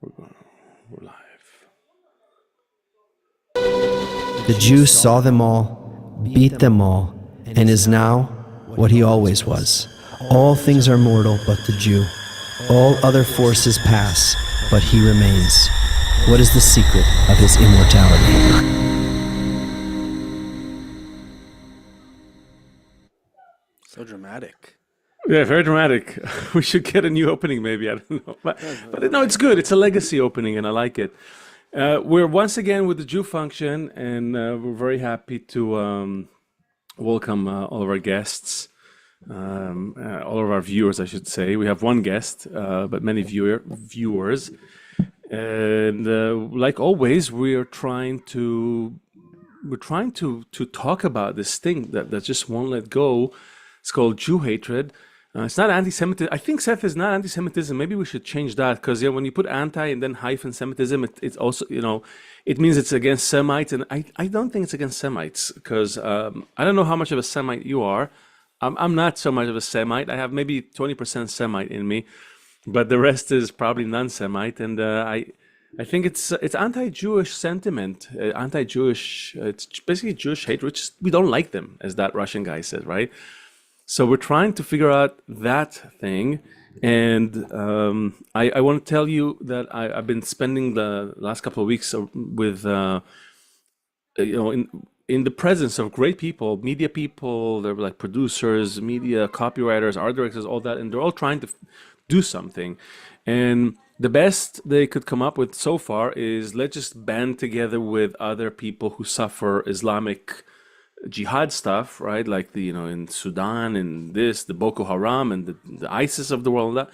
We're live. The Jew saw them all, beat them all, and is now what he always was. All things are mortal but the Jew. All other forces pass, but he remains. What is the secret of his immortality? So dramatic. Yeah, very dramatic. We should get a new opening, maybe. I don't know, but no, it's good. It's a legacy opening, and I like it. We're once again with the Thejewfunction, and we're very happy to welcome all of our guests, all of our viewers, I should say. We have one guest, but many viewers, and like always, we're trying to talk about this thing that just won't let go. It's called Jew hatred. It's not anti-Semitism. I think, Seth, is not anti-Semitism. Maybe we should change that, because when you put anti and then hyphen Semitism, it's also, it means it's against Semites. And I don't think it's against Semites, because I don't know how much of a Semite you are. I'm not so much of a Semite. I have maybe 20% Semite in me, but the rest is probably non-Semite. And I think it's anti-Jewish sentiment, anti-Jewish. It's basically Jewish hate, which we don't like them, as that Russian guy said, right? So we're trying to figure out that thing, and I want to tell you that I've been spending the last couple of weeks with, in the presence of great people, media people. They're like producers, media copywriters, art directors, all that, and they're all trying to do something. And the best they could come up with so far is, let's just band together with other people who suffer Islamic jihad stuff, right? Like in Sudan and the Boko Haram and the ISIS of the world,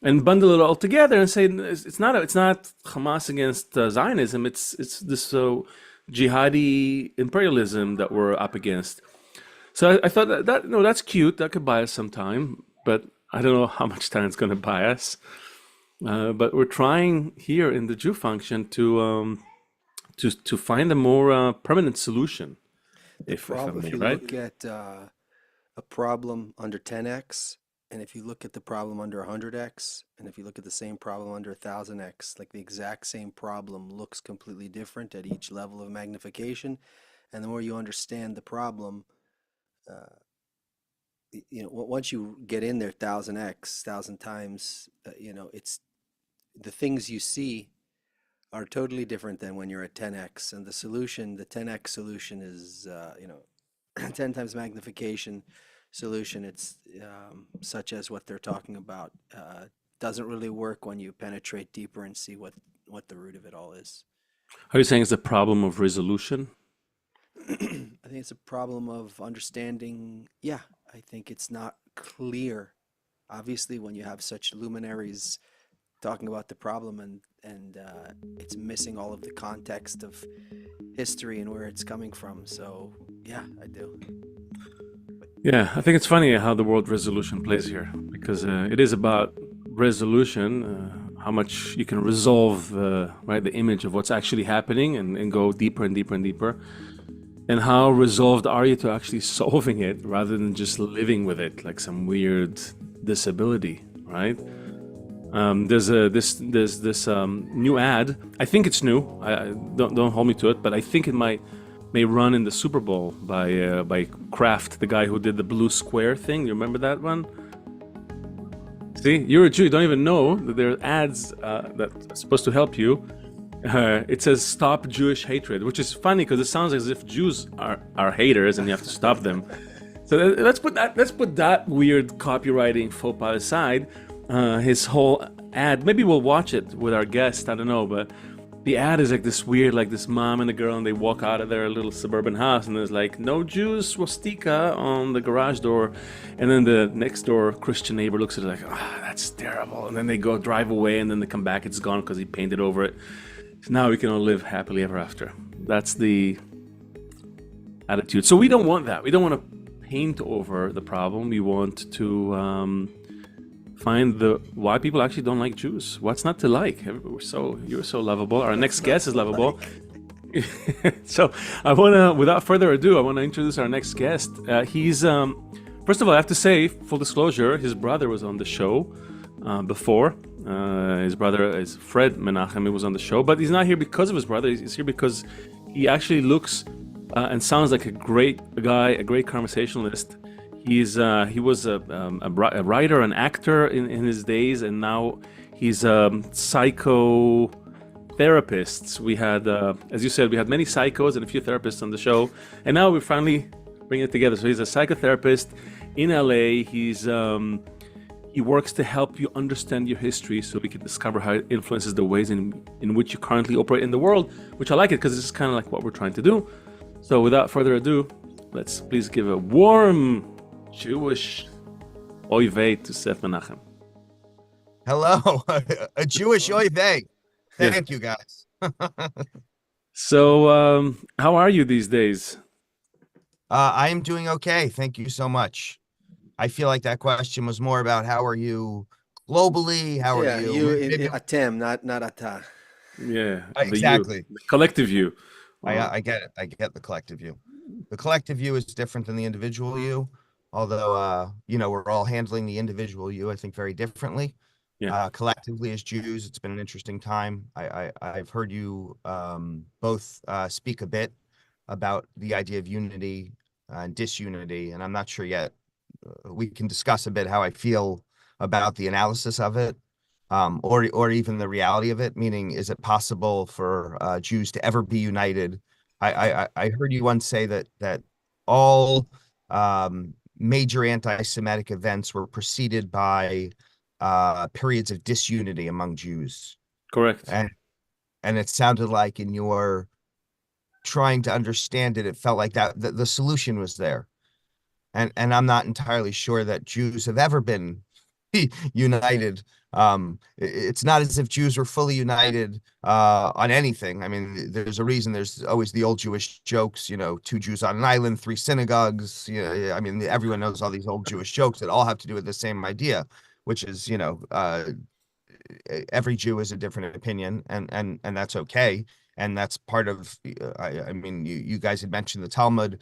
and bundle it all together and say it's not Hamas against Zionism. It's this jihadi imperialism that we're up against. So I thought that's cute. That could buy us some time, but I don't know how much time it's going to buy us. But we're trying here in the Thejewfunction to find a more permanent solution. If you look at a problem under 10x, and if you look at the problem under 100x, and if you look at the same problem under 1000x, like the exact same problem looks completely different at each level of magnification. And the more you understand the problem, once you get in there 1000x, 1000 times, it's the things you see are totally different than when you're at 10x, and the 10x solution is 10 times magnification solution. It's such as what they're talking about doesn't really work when you penetrate deeper and see what the root of it all is. Are you saying it's a problem of resolution? I think it's a problem of understanding. Yeah, I think it's not clear. Obviously, when you have such luminaries talking about the problem and it's missing all of the context of history and where it's coming from. So yeah, I do. Yeah, I think it's funny how the word resolution plays here, because it is about resolution, how much you can resolve the image of what's actually happening and go deeper and deeper and deeper, and how resolved are you to actually solving it rather than just living with it like some weird disability, right? There's this new ad. I think it's new. Don't hold me to it, but I think it may run in the Super Bowl by Kraft, the guy who did the blue square thing. You remember that one? See, you're a Jew. You don't even know that there are ads that are supposed to help you. It says "Stop Jewish Hatred," which is funny because it sounds as if Jews are haters and you have to stop them. So let's put that weird copywriting faux pas aside. His whole ad, maybe we'll watch it with our guest, I don't know, but the ad is like this weird, like this mom and a girl, and they walk out of their little suburban house, and there's like no Jews swastika on the garage door, and then the next door Christian neighbor looks at it like, that's terrible, and then they go drive away, and then they come back, it's gone because he painted over it. So now we can all live happily ever after. That's the attitude. So we don't want that. We don't want to paint over the problem. We want to find why people actually don't like Jews. What's not to like? You're so lovable. Our next guest is lovable. So I want to, without further ado, I want to introduce our next guest. He's, first of all, I have to say, full disclosure, his brother was on the show before. His brother is Fred Menachem. He was on the show, but he's not here because of his brother. He's here because he actually looks and sounds like a great guy, a great conversationalist. He was a writer, an actor in his days, and now he's a psychotherapist. We had, as you said, we had many psychos and a few therapists on the show, and now we're finally bringing it together. So he's a psychotherapist in LA. He works to help you understand your history so we can discover how it influences the ways in which you currently operate in the world, which I like it because this is kind of like what we're trying to do. So without further ado, let's please give a warm Jewish oy vey to Seth Menachem. Hello, a Jewish oy vey. Thank you, guys. So how are you these days? I am doing okay. Thank you so much. I feel like that question was more about how are you globally? How are you? Atem, not ata. Yeah, exactly. The collective you. I get it. I get the collective you. The collective you is different than the individual you, although we're all handling the individual you, I think, very differently. Yeah. Collectively as Jews, it's been an interesting time. I've heard you both speak a bit about the idea of unity and disunity, and I'm not sure yet. We can discuss a bit how I feel about the analysis of it, or even the reality of it. Meaning, is it possible for Jews to ever be united? I heard you once say that all major anti-Semitic events were preceded by periods of disunity among Jews. Correct. And it sounded like in your trying to understand it, it felt like that the solution was there. And I'm not entirely sure that Jews have ever been united. It's not as if Jews were fully united on anything. I mean, there's a reason there's always the old Jewish jokes, two Jews on an island, 3 synagogues. I mean, everyone knows all these old Jewish jokes that all have to do with the same idea, which is, every Jew is a different opinion, and that's okay. And that's part of, I mean, you guys had mentioned the Talmud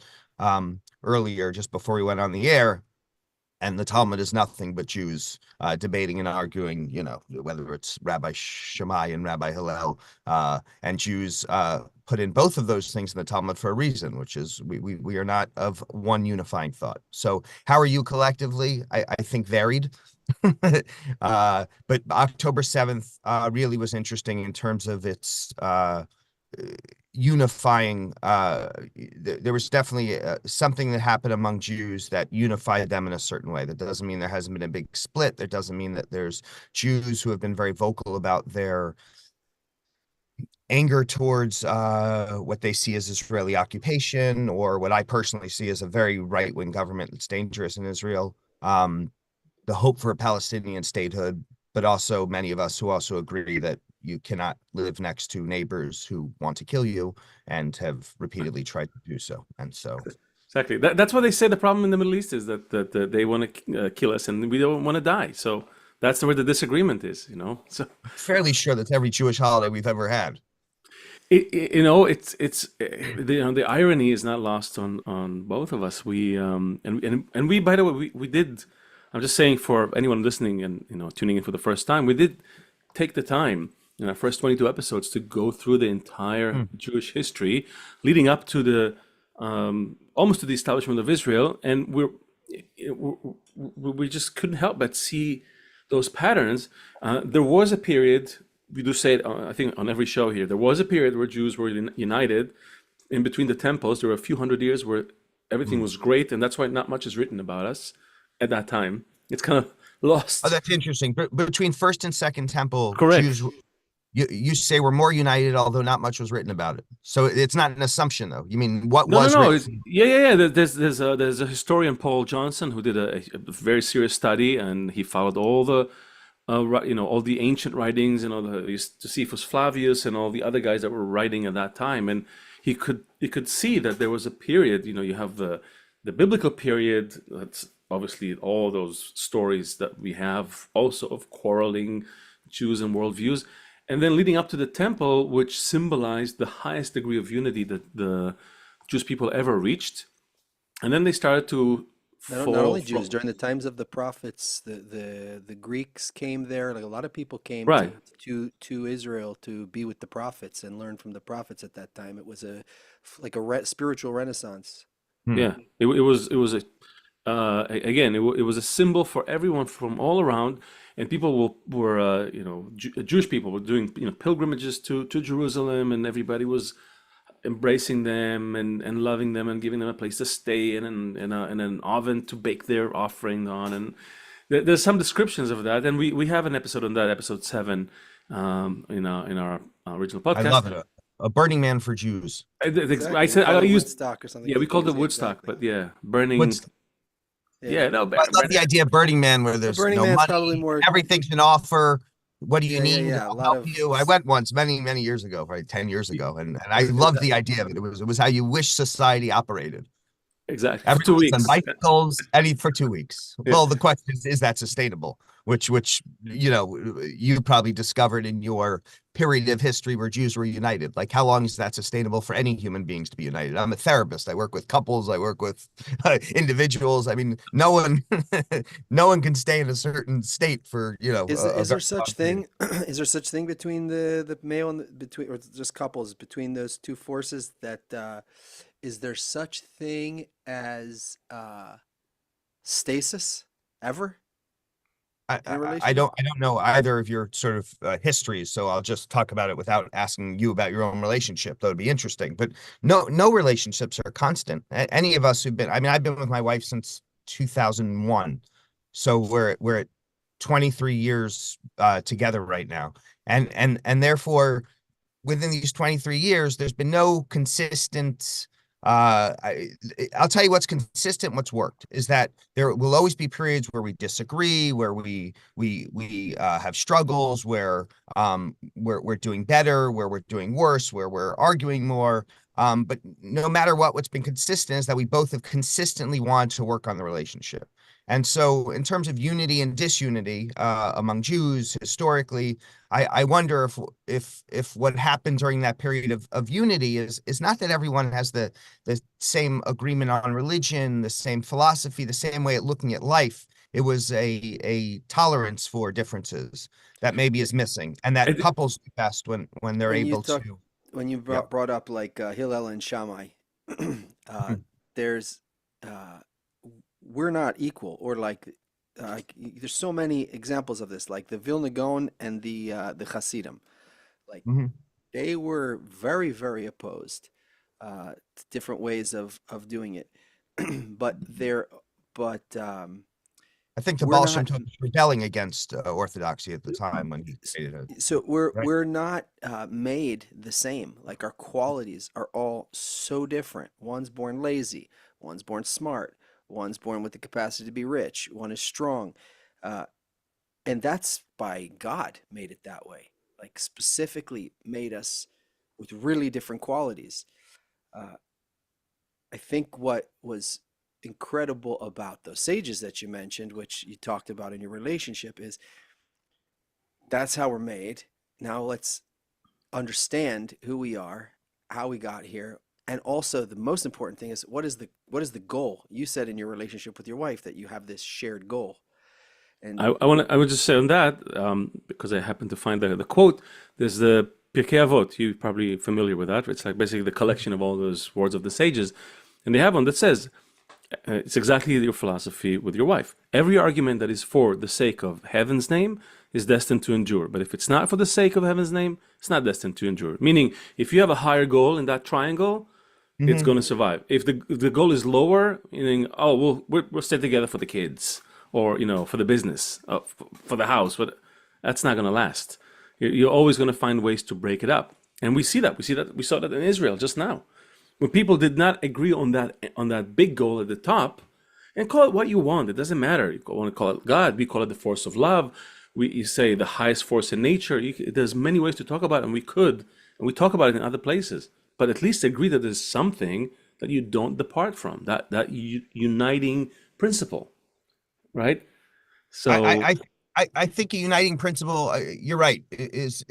earlier, just before we went on the air, and the Talmud is nothing but Jews debating and arguing, whether it's Rabbi Shammai and Rabbi Hillel, and Jews put in both of those things in the Talmud for a reason, which is we are not of one unifying thought. So how are you collectively? I think varied. But October 7th really was interesting in terms of its unifying. There was definitely something that happened among Jews that unified them in a certain way. That doesn't mean there hasn't been a big split. That doesn't mean that there's Jews who have been very vocal about their anger towards what they see as Israeli occupation, or what I personally see as a very right-wing government that's dangerous in Israel. The hope for a Palestinian statehood, but also many of us who also agree that you cannot live next to neighbors who want to kill you and have repeatedly tried to do so. And so exactly, that's what they say. The problem in the Middle East is that they want to kill us and we don't want to die. So that's where the disagreement is, So fairly sure that's every Jewish holiday we've ever had. It's the irony is not lost on both of us. We and we, by the way, we did. I'm just saying for anyone listening and tuning in for the first time, we did take the time in our first 22 episodes to go through the entire Jewish history leading up to the almost to the establishment of Israel, and we just couldn't help but see those patterns. There was a period, we do say it, I think on every show here, there was a period where Jews were united in between the temples. There were a few hundred years where everything was great, and that's why not much is written about us at that time. It's kind of lost. Oh, that's interesting. But between first and second temple, correct. Jews, you say we're more united, although not much was written about it. So it's not an assumption, though. You mean what was written? Yeah. There's a historian, Paul Johnson, who did a very serious study, and he followed all the all the ancient writings, Josephus Flavius and all the other guys that were writing at that time, and he could see that there was a period. You have the biblical period. That's obviously all those stories that we have also of quarreling Jews and worldviews. And then leading up to the temple, which symbolized the highest degree of unity that the Jewish people ever reached. And then they started to Not for, only Jews, during the times of the prophets, the Greeks came there. Like a lot of people came right. to Israel to be with the prophets and learn from the prophets at that time. It was like a spiritual renaissance. Hmm. Yeah, it was a again it was a symbol for everyone from all around, and people were Jewish people were doing pilgrimages to Jerusalem, and everybody was embracing them and loving them and giving them a place to stay and an oven to bake their offering on, and there's some descriptions of that, and we have an episode on that, episode 7, in our original I podcast. love it. A Burning Man for Jews. Exactly. I We said call I it used Woodstock or something. yeah, we called it Yeah, Woodstock, exactly. but yeah, burning. What's Yeah. Yeah, no, I love the idea of Burning Man where The there's Burning no Man's probably money, more. everything's an offer. What do you Yeah, yeah, need? yeah. A I'll lot help of. you. I went once many years ago, right? 10 years ago. And I loved the idea of it. It was how you wish society operated. exactly for two Everyone's on weeks. bicycles, any for 2 weeks. Yeah, Well, the question is that sustainable? Which you probably discovered in your period of history where Jews were united. Like, how long is that sustainable for any human beings to be united? I'm a therapist. I work with couples. I work with individuals. I mean, no one, no one can stay in a certain state for a Is there very such long period. thing? Is there such thing between the male and between or just couples between those two forces that is there such thing as stasis ever in a I relationship? don't know either of your sort of histories, so I'll just talk about it without asking you about your own relationship. That would be interesting. But no relationships are constant. Any of us who've been, I mean, I've been with my wife since 2001, so we're at 23 years together right now, and therefore within these 23 years, there's been no consistent. I'll tell you what's consistent, what's worked is that there will always be periods where we disagree, where we have struggles, where we're doing better, where we're doing worse, where we're arguing more. But no matter what's been consistent is that we both have consistently wanted to work on the relationship. And so, in terms of unity and disunity among Jews historically, I wonder if what happened during that period of unity is not that everyone has the same agreement on religion, the same philosophy, the same way of looking at life. It was a tolerance for differences that maybe is missing, and I that thi- couples do best when they're When you able talk, to. when you Yeah. brought up like Hillel and Shammai, Mhm. there's we're not equal or there's so many examples of this, like the Vilna Gaon and the Hasidim. Like Mhm. they were very opposed to different ways of doing it, but they're but I think the we're Baal Shem not. Tov was rebelling against Orthodoxy at the time when he s- created it. So Right. we're not made the same. Like our qualities are all so different. One's born lazy, one's born smart, one's born with the capacity to be rich, one is strong. Uh, and that's by God made it that way. Like specifically made us with really different qualities. Uh, I think what was incredible about those sages that you mentioned, which you talked about in your relationship, is that's how we're made. Now let's understand who we are, how we got here, and also the most important thing is what is the goal? You said in your relationship with your wife that you have this shared goal. And I would just say on that, because I happen to find the quote. There's the Pirkei Avot. You're probably familiar with that. It's like basically the collection of all those words of the sages, and they have one that says it's exactly your philosophy with your wife. Every argument that is for the sake of heaven's name is destined to endure. But if it's not for the sake of heaven's name, it's not destined to endure. Meaning, if you have a higher goal in that triangle, it's Mhm. going to survive. If the goal is lower, meaning, oh, we'll stay together for the kids, or for the business, for the house, but that's not going to last. You're always going to find ways to break it up, and we see that. We saw that in Israel just now, when people did not agree on that big goal at the top, and call it what you want. It doesn't matter. You want to call it God. We call it the force of love. You say the highest force in nature. There's many ways to talk about it, and we talk about it in other places. But at least agree that there's something that you don't depart from. That uniting principle, right? I, So I I think a uniting principle. You're right. Is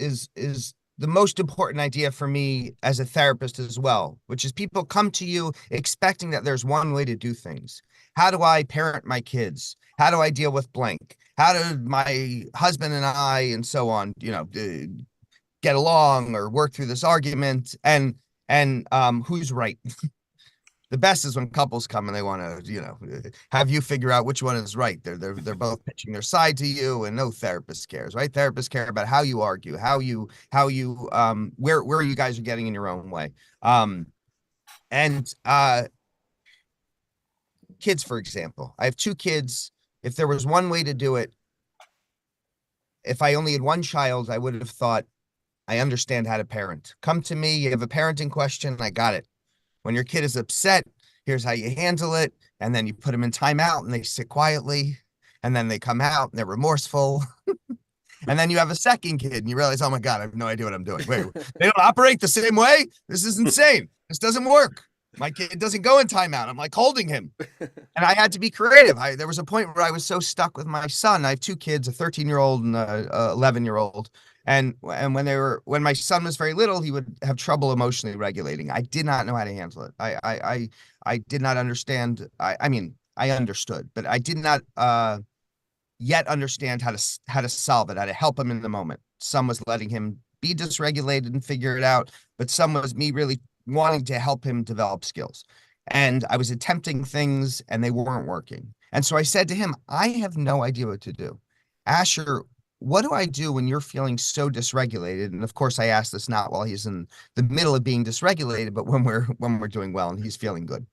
the most important idea for me as a therapist as well, which is people come to you expecting that there's one way to do things. How do I parent my kids? How do I deal with blank? How do my husband and I and so on, get along or work through this argument? And who's right? The best is when couples come and they want to, have you figure out which one is right. They're both pitching their side to you, and no therapist cares, right? Therapists care about how you argue, where you guys are getting in your own way. And kids, for example, I have 2 kids. If there was one way to do it, if I only had one child, I would have thought, I understand how to parent. Come to me, you have a parenting question, I got it. When your kid is upset, here's how you handle it. And then you put them in timeout and they sit quietly. And then they come out and they're remorseful. And then you have a second kid and you realize, oh my God, I have no idea what I'm doing. Wait, they don't operate the same way? This is insane. This doesn't work. My kid doesn't go in timeout. I'm like holding him. And I had to be creative. There was a point where I was so stuck with my son. I have 2 kids, a 13-year-old and a 11-year-old. And when my son was very little, he would have trouble emotionally regulating. I did not know how to handle it. I did not understand. I mean, I understood, but I did not yet understand how to solve it, how to help him in the moment. Some was letting him be dysregulated and figure it out, but some was me really wanting to help him develop skills. And I was attempting things and they weren't working. And so I said to him, I have no idea what to do. Asher, what do I do when you're feeling so dysregulated? And of course, I asked this not while he's in the middle of being dysregulated, but when we're doing well and he's feeling good.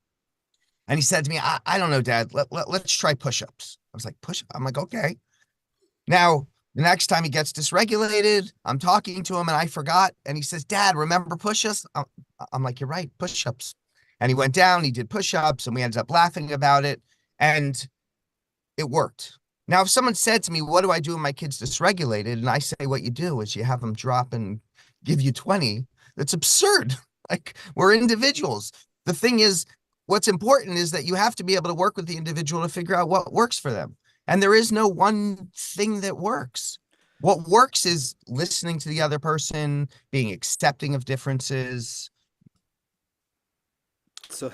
And he said to me, I don't know, Dad, let's try push-ups. I was like, I'm like, okay. Now, the next time he gets dysregulated, I'm talking to him and I forgot. And he says, Dad, remember push-ups? I'm like, you're right, push-ups. And he went down, he did push-ups, and we ended up laughing about it. And it worked. Now, if someone said to me, what do I do when my kid's dysregulated? And I say, what you do is you have them drop and give you 20. That's absurd. Like, we're individuals. The thing is, what's important is that you have to be able to work with the individual to figure out what works for them. And there is no one thing that works. What works is listening to the other person, being accepting of differences. So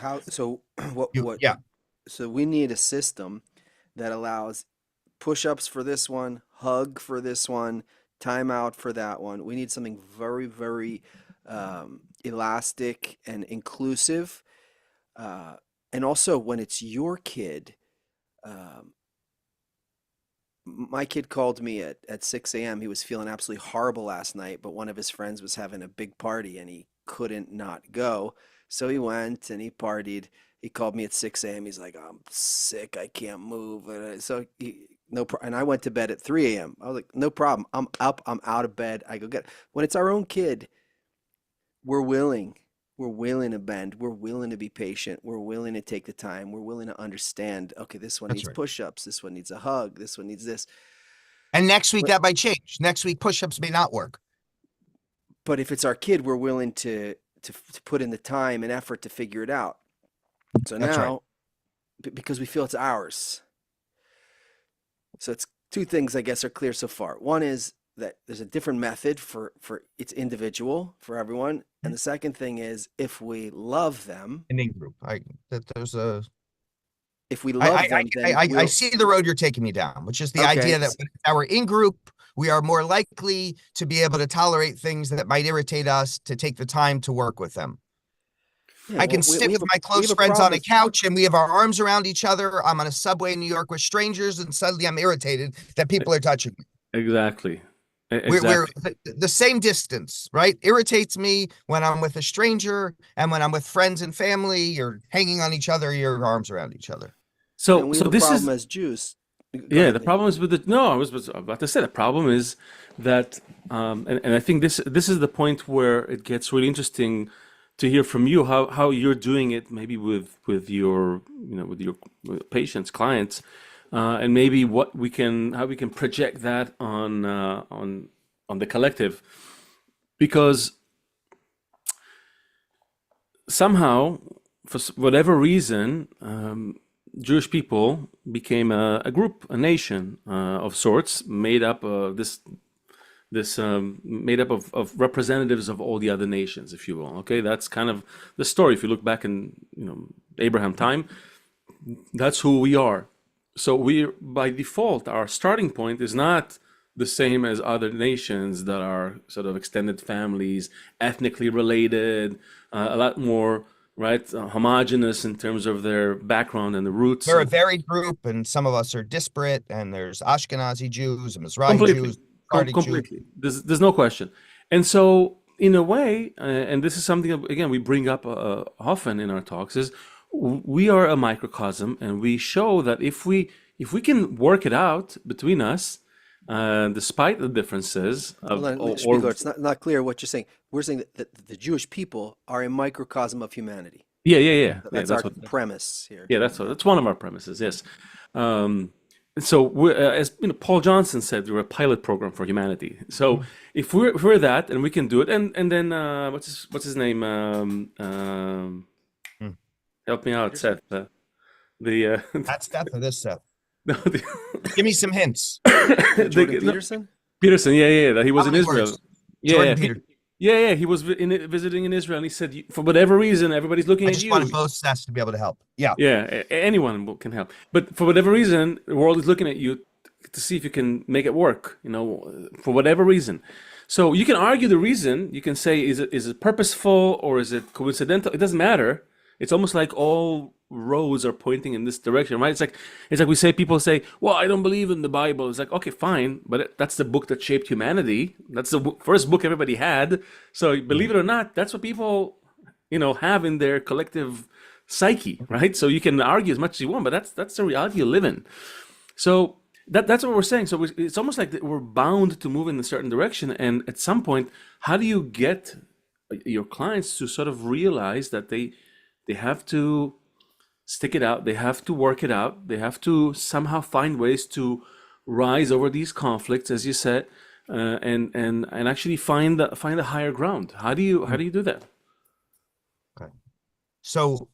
we need a system that allows push-ups for this one, hug for this one, timeout for that one. We need something very, very elastic and inclusive. And also when it's your kid, my kid called me at 6 a.m. He was feeling absolutely horrible last night, but one of his friends was having a big party and he couldn't not go. So he went and he partied. He called me at 6 a.m. He's like, I'm sick. I can't move. And I went to bed at 3 a.m. I was like, no problem. I'm up. I'm out of bed. I go get it. When it's our own kid, we're willing to bend. We're willing to be patient. We're willing to take the time. We're willing to understand. Okay, this one needs push-ups. This one needs a hug. This one needs this. And next week that might change. Next week push-ups may not work. But if it's our kid, we're willing to put in the time and effort to figure it out. So now, because we feel it's ours. So it's 2 things I guess are clear so far. One is that there's a different method for it's individual for everyone. And the second thing is if we love them. An in-group. If we love them, then I see the road you're taking me down, which is the idea that when our in-group, we are more likely to be able to tolerate things that might irritate us, to take the time to work with them. Yeah, I can sit with my close friends on a couch and we have our arms around each other. I'm on a subway in New York with strangers and suddenly I'm irritated that people are touching me. Exactly. We're the same distance, right? Irritates me when I'm with a stranger, and when I'm with friends and family, you're hanging on each other, your arms around each other. So this problem as Jews. The problem is with I was about to say the problem is that, and I think this is the point where it gets really interesting to hear from you how you're doing it, maybe with your with your patients, clients. And maybe how we can project that on the collective, because somehow, for whatever reason, Jewish people became a group, a nation of sorts, made up of this this made up of representatives of all the other nations, if you will. Okay, that's kind of the story. If you look back in Abraham time, that's who we are. So we, by default, our starting point is not the same as other nations that are sort of extended families, ethnically related, a lot more, right, homogenous in terms of their background and the roots. We're a varied group, and some of us are disparate, and there's Ashkenazi Jews and Mizrahi Completely, Jews, Sephardic Jews. completely. There's no question. And so, in a way, and this is something that, again, we bring up often in our talks, is we are a microcosm, and we show that if we can work it out between us, despite the differences Hold on, or Spiegel, it's not clear what you're saying. We're saying that the Jewish people are a microcosm of humanity. yeah, That's our premise here. yeah, that's one of our premises. Yes. So we're, as Paul Johnson said, we're a pilot program for humanity. So if we're that, and we can do it, and then what's his name? Help me out, Seth. That's Seth or this Seth? no, Give me some hints. Jordan Peterson? Peterson, yeah, that he was How in many Israel. words? Yeah, Jordan Peterson. yeah, he was visiting in Israel, and he said, for whatever reason, everybody's looking I at just you. wanted both Seths to be able to help. Yeah. Yeah, anyone can help. But for whatever reason, the world is looking at you to see if you can make it work, for whatever reason. So you can argue the reason. You can say, is it purposeful or is it coincidental? It doesn't matter. It's almost like all roads are pointing in this direction, right? It's like people say, well, I don't believe in the Bible. It's like, okay, fine, but that's the book that shaped humanity. That's the first book everybody had. So believe it or not, that's what people, have in their collective psyche, right? So you can argue as much as you want, but that's the reality you live in. So that's what we're saying. So it's almost like we're bound to move in a certain direction. And at some point, how do you get your clients to sort of realize that they have to stick it out, they have to work it out, they have to somehow find ways to rise over these conflicts, as you said, and actually find a higher ground? How do you do that? Okay. So,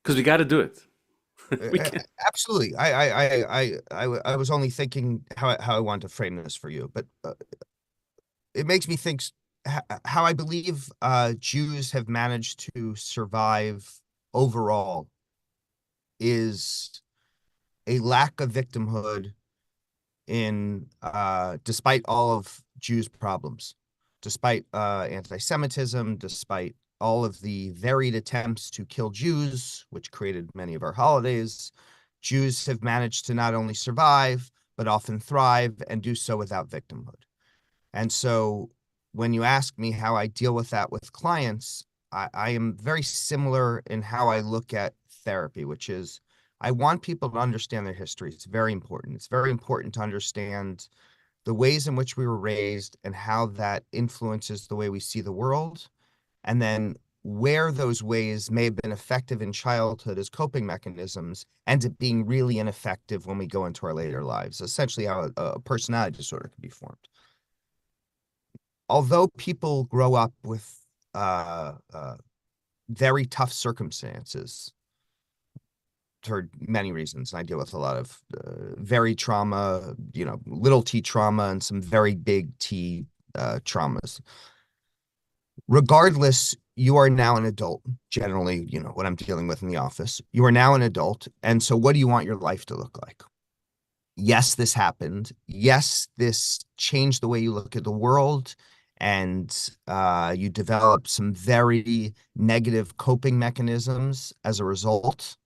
because we got to do it. absolutely. I was only thinking how I wanted to frame this for you, but it makes me think how I believe Jews have managed to survive overall is a lack of victimhood in despite all of Jews' problems, despite anti-Semitism, despite all of the varied attempts to kill Jews, which created many of our holidays. Jews have managed to not only survive, but often thrive, and do so without victimhood. And so when you ask me how I deal with that with clients, I am very similar in how I look at therapy, which is I want people to understand their history. It's very important. It's very important to understand the ways in which we were raised and how that influences the way we see the world, and then where those ways may have been effective in childhood as coping mechanisms end up being really ineffective when we go into our later lives, essentially how a personality disorder can be formed. Although people grow up with very tough circumstances for many reasons, and I deal with a lot of very trauma, little t trauma and some very big T traumas. Regardless, you are now an adult, generally, what I'm dealing with in the office. You are now an adult. And so what do you want your life to look like? Yes, this happened. Yes, this changed the way you look at the world. And you develop some very negative coping mechanisms as a result.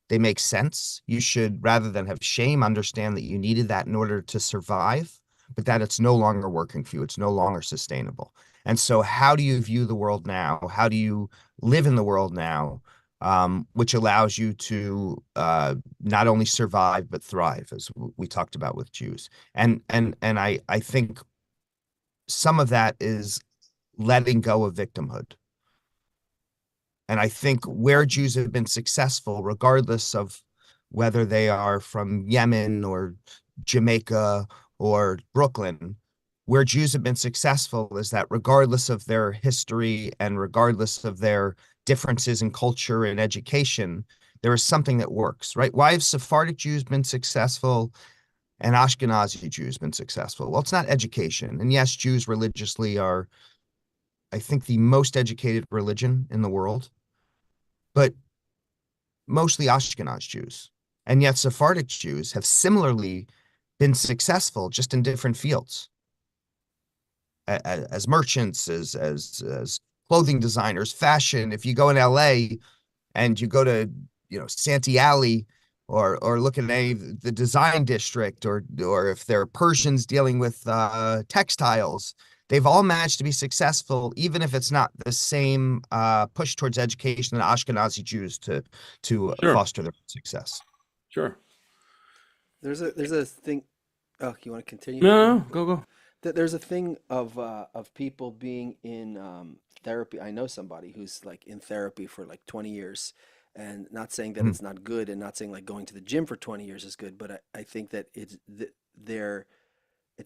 They make sense. You should, rather than have shame, understand that you needed that in order to survive, but that it's no longer working for you. It's no longer sustainable. And so how do you view the world now? How do you live in the world now, which allows you to not only survive, but thrive, as we talked about with Jews? And I think some of that is letting go of victimhood. And I think where Jews have been successful, regardless of whether they are from Yemen or Jamaica or Brooklyn, where Jews have been successful is that regardless of their history and regardless of their differences in culture and education, there is something that works, right? Why have Sephardic Jews been successful and Ashkenazi Jews been successful? Well, it's not education. And yes, Jews religiously are, I think, the most educated religion in the world, but mostly Ashkenaz Jews. And yet Sephardic Jews have similarly been successful, just in different fields. As merchants, as clothing designers, fashion. If you go in LA and you go to, Santee Alley, or look at the design district, or if they're Persians dealing with textiles, they've all managed to be successful, even if it's not the same push towards education that Ashkenazi Jews to Sure. foster their success. Sure. There's a thing. Oh, you want to continue? No, go. There's a thing of people being in therapy. I know somebody who's like in therapy for like 20 years, and not saying that it's not good, and not saying like going to the gym for 20 years is good, but I think that it's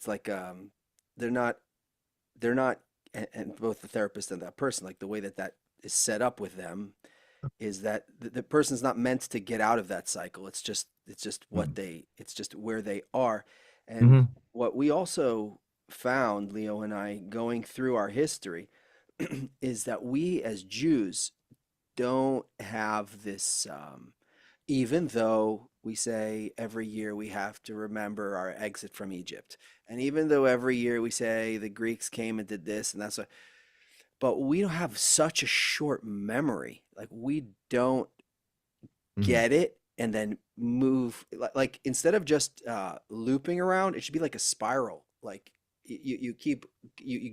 like they're not and both the therapist and that person, like the way that is set up with them is that the person's not meant to get out of that cycle. It's just it's just where they are. And what we also found, Leo and I, going through our history, is that we as Jews don't have this, even though we say every year we have to remember our exit from Egypt, and even though every year we say the Greeks came and did this and that's what, but we don't have such a short memory. Like we don't get it and then move, like instead of just looping around, it should be like a spiral. Like you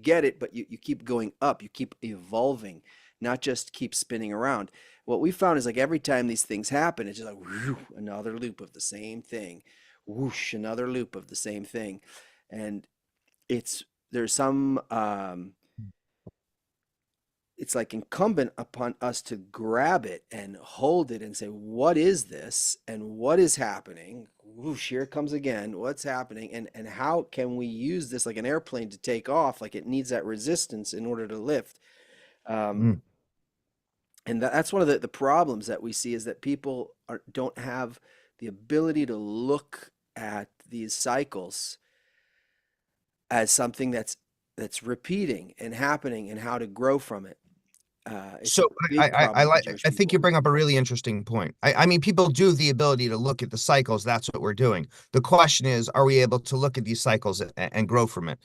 get it, but you keep going up, you keep evolving, not just keep spinning around. What we found is like every time these things happen, it's just like whoosh, another loop of the same thing, whoosh, another loop of the same thing. And there's some it's like incumbent upon us to grab it and hold it and say, what is this and what is happening? Whoosh, here it comes again. What's happening? And how can we use this like an airplane to take off? Like it needs that resistance in order to lift. And that's one of the problems that we see, is that people don't have the ability to look at these cycles as something that's repeating and happening, and how to grow from it. So I think you bring up a really interesting point. I mean, people do have the ability to look at the cycles. That's what we're doing. The question is, are we able to look at these cycles and grow from it?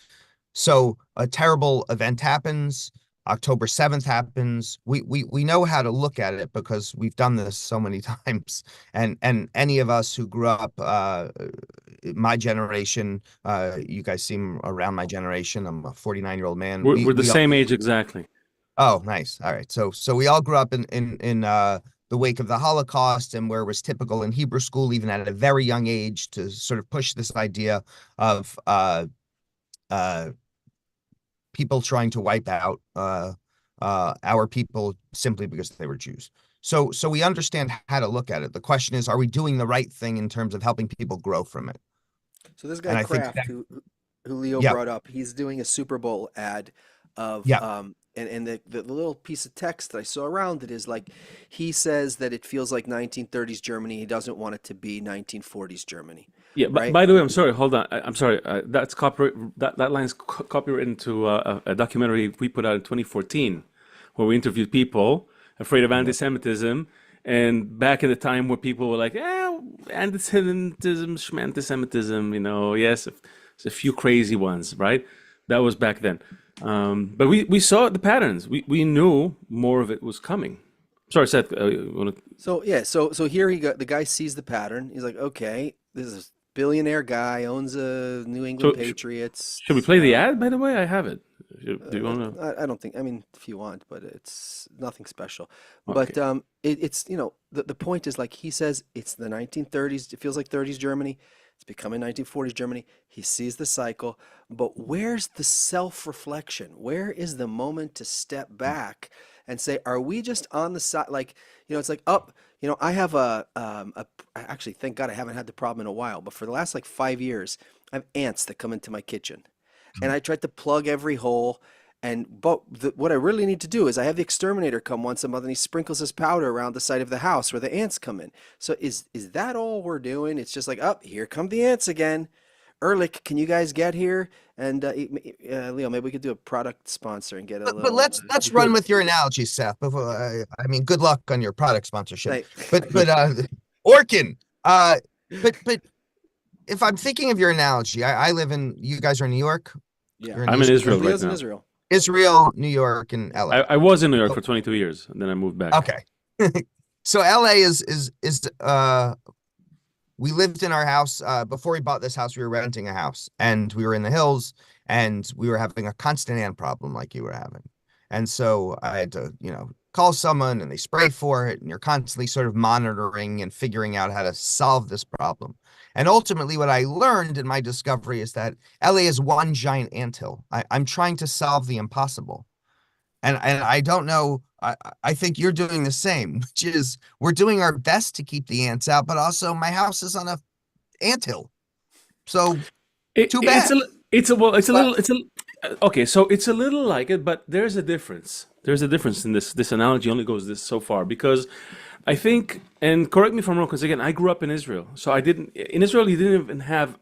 So a terrible event happens. October 7th happens. We know how to look at it because we've done this so many times. And any of us who grew up, my generation, you guys seem around my generation. I'm a 49-year-old man. We're the same age exactly. Oh, nice. All right. So we all grew up in the wake of the Holocaust, and where it was typical in Hebrew school, even at a very young age, to sort of push this idea of people trying to wipe out our people simply because they were Jews. So we understand how to look at it. The question is, are we doing the right thing in terms of helping people grow from it? So this guy Kraft, who Leo brought up, he's doing a Super Bowl ad of and the little piece of text that I saw around it is like, he says that it feels like 1930s Germany. He doesn't want it to be 1940s Germany. Yeah, but right? by the way, I'm sorry. Hold on. I'm sorry. That's copyright. That line's copyrighted to a documentary we put out in 2014, where we interviewed people afraid of anti-Semitism, and back in the time where people were like, anti-Semitism, schmanti-Semitism, yes, there's a few crazy ones, right? That was back then. But we saw the patterns. We knew more of it was coming. Sorry, Seth. So here the guy sees the pattern. He's like, okay, this is a billionaire guy, owns a New England Patriots. Should we play the ad? By the way, I have it. Do you want to? I don't think. I mean, if you want, but it's nothing special. Okay. But it's the point is, like he says, it's the 1930s. It feels like 30s Germany. It's becoming 1940s Germany. He sees the cycle, but where's the self-reflection? Where is the moment to step back and say, are we just on the side? Like, it's like, I have actually, thank God I haven't had the problem in a while, but for the last like 5 years, I have ants that come into my kitchen, and I tried to plug every hole. But what I really need to do is I have the exterminator come once a month, and he sprinkles his powder around the side of the house where the ants come in. So is that all we're doing? It's just like, here come the ants again. Ehrlich, can you guys get here? And Leo, maybe we could do a product sponsor and get a But little. let's run with your analogy, Seth. Before I mean, good luck on your product sponsorship. Like, But Orkin, but if I'm thinking of your analogy, I live in. You guys are in New York. yeah, You're I'm in Israel right Leo's in now. Israel. Israel, New York, and LA. I was in New York for 22 years, and then I moved back. Okay. So LA is we lived in our house before we bought this house. We were renting a house, and we were in the hills, and we were having a constant ant problem like you were having. And so I had to, call someone, and they spray for it, and you're constantly sort of monitoring and figuring out how to solve this problem. And ultimately, what I learned in my discovery is that LA is one giant anthill. I'm trying to solve the impossible. And I don't know, I think you're doing the same, which is we're doing our best to keep the ants out, but also my house is on a anthill. So too bad. Okay, so it's a little like it, but there's a difference. There's a difference in this analogy only goes this so far, because I think, and correct me if I'm wrong, because again, I grew up in Israel. So in Israel, you didn't even have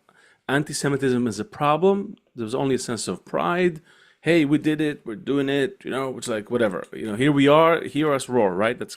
anti-Semitism as a problem. There was only a sense of pride. Hey, we did it, we're doing it, it's like, whatever, here we are, hear us roar, right? That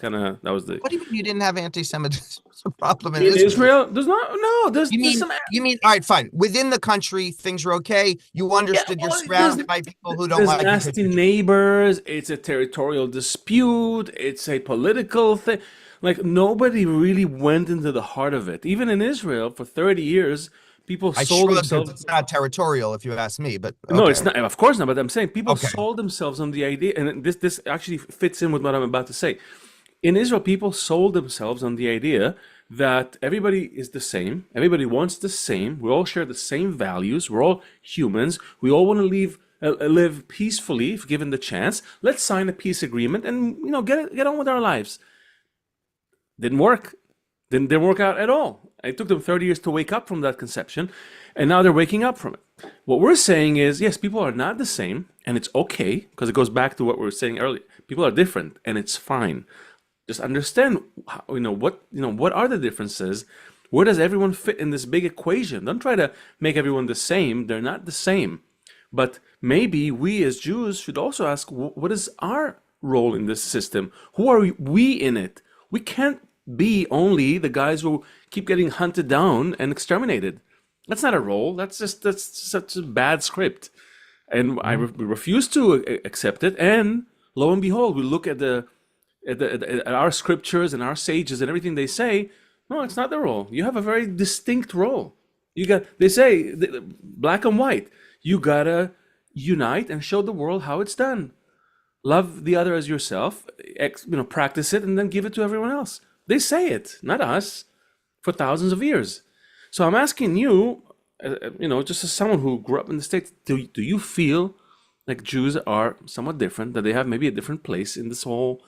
was the... What do you mean you didn't have anti-Semitism problem in Israel? There's there's some... You mean, all right, fine. Within the country, things are okay. You understood you're surrounded by people who don't like nasty neighbors, it's a territorial dispute, it's a political thing. Like, nobody really went into the heart of it. Even in Israel, for 30 years, people sold themselves. It's not territorial, if you ask me, but okay. No, it's not. Of course not. But I'm saying people Okay. sold themselves on the idea, and this actually fits in with what I'm about to say. In Israel, people sold themselves on the idea that everybody is the same, everybody wants the same, we all share the same values, we're all humans, we all want to live peacefully if given the chance. Let's sign a peace agreement and get on with our lives. Didn't work. Didn't work out at all. It took them 30 years to wake up from that conception, and now they're waking up from it. What we're saying is, yes, people are not the same, and it's okay, because it goes back to what we were saying earlier. People are different, and it's fine. Just understand, what are the differences? Where does everyone fit in this big equation? Don't try to make everyone the same. They're not the same. But maybe we as Jews should also ask, what is our role in this system? Who are we in it? We can't be only the guys who keep getting hunted down and exterminated. That's not a role. That's such a bad script. And we refuse to accept it. And lo and behold, we look at at our scriptures and our sages and everything they say. No, it's not the role. You have a very distinct role. They say black and white. You gotta unite and show the world how it's done. Love the other as yourself. Practice it and then give it to everyone else. They say it, not us, for thousands of years. So I'm asking you, just as someone who grew up in the States, do you feel like Jews are somewhat different, that they have maybe a different place in this whole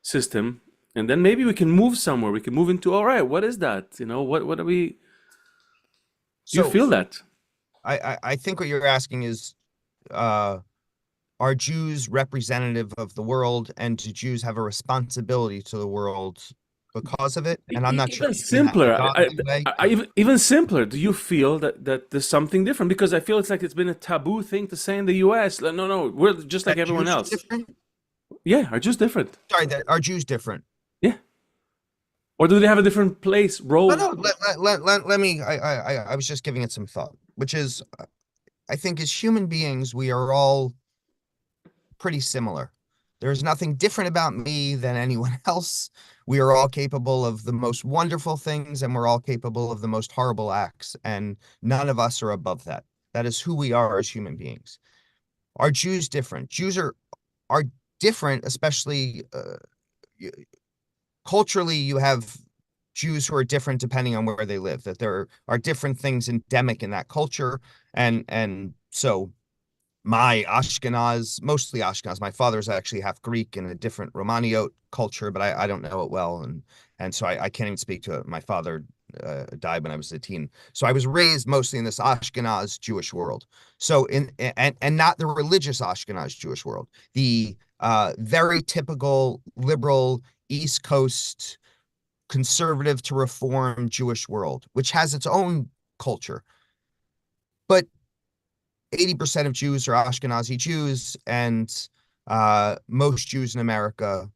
system? And then maybe we can move somewhere. We can move into, all right, what is that? What are we... Do you feel that? I think what you're asking is, are Jews representative of the world, and do Jews have a responsibility to the world because of it? And I'm not sure. Even simpler. Do you feel that there's something different? Because I feel it's been a taboo thing to say in the U.S. No, we're just like everyone else. Different? Yeah, are Jews different? Sorry, are Jews different? Yeah. Or do they have a different place, role? No. Let me. I was just giving it some thought, which is, I think as human beings, we are all pretty similar. There's nothing different about me than anyone else. We are all capable of the most wonderful things, and we're all capable of the most horrible acts, and none of us are above that. That is who we are as human beings. Are Jews different? Jews are different, especially culturally. You have Jews who are different depending on where they live, that there are different things endemic in that culture. And so mostly Ashkenaz, my father's actually half Greek in a different Romaniot culture, but I don't know it well. And so I can't even speak to it. My father died when I was a teen. So I was raised mostly in this Ashkenaz Jewish world. So and not the religious Ashkenaz Jewish world, the very typical liberal East Coast conservative to reform Jewish world, which has its own culture. but 80% of Jews are Ashkenazi Jews, and most Jews in America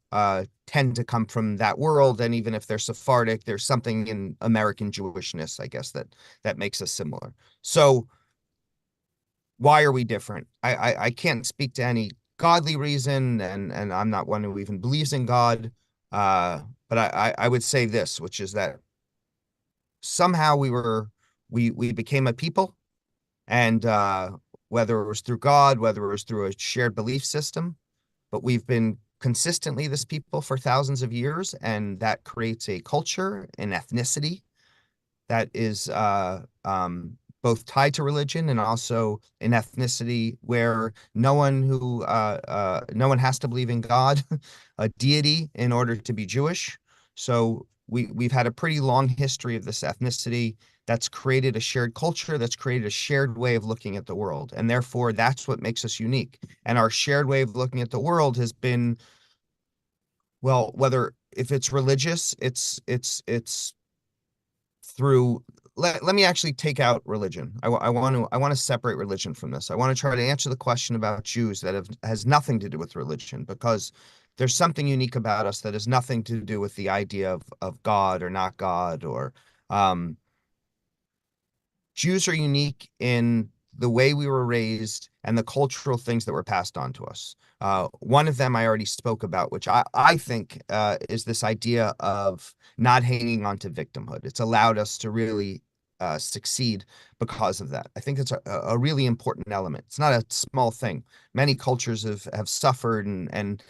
tend to come from that world. And even if they're Sephardic, there's something in American Jewishness, I guess, that makes us similar. So why are we different? I can't speak to any godly reason, and I'm not one who even believes in God. But I would say this, which is that somehow we became a people, and whether it was through God, whether it was through a shared belief system, but we've been consistently this people for thousands of years, and that creates a culture, an ethnicity that is both tied to religion and also an ethnicity where no one has to believe in God, a deity, in order to be Jewish. So we've had a pretty long history of this ethnicity that's created a shared culture, that's created a shared way of looking at the world. And therefore, that's what makes us unique. And our shared way of looking at the world has been, well, whether if it's religious, it's through, let me actually take out religion. I want to separate religion from this. I want to try to answer the question about Jews that has nothing to do with religion, because there's something unique about us that has nothing to do with the idea of God or not God, or Jews are unique in the way we were raised and the cultural things that were passed on to us. One of them I already spoke about, which I think is this idea of not hanging on to victimhood. It's allowed us to really succeed because of that. I think it's a really important element. It's not a small thing. Many cultures have suffered, and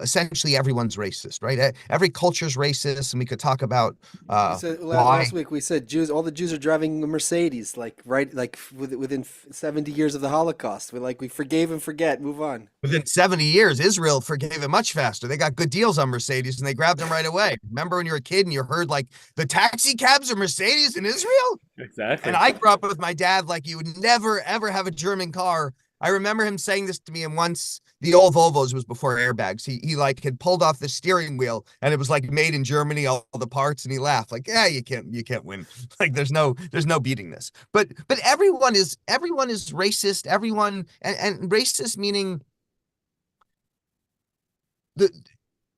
essentially everyone's racist, right? Every culture's racist, and we could talk about why. Last week we said all the Jews are driving Mercedes, like within 70 years of the Holocaust. We forgave and forget, move on. Within 70 years, Israel forgave it much faster. They got good deals on Mercedes and they grabbed them right away. Remember when you were a kid and you heard like the taxi cabs are Mercedes in Israel? Exactly. And I grew up with my dad, like you would never, ever have a German car. I remember him saying this to me, and once the old Volvos was before airbags. He like had pulled off the steering wheel and it was like made in Germany, all the parts, and he laughed like, yeah, you can't win. Like there's no beating this. But everyone is racist. Everyone and racist meaning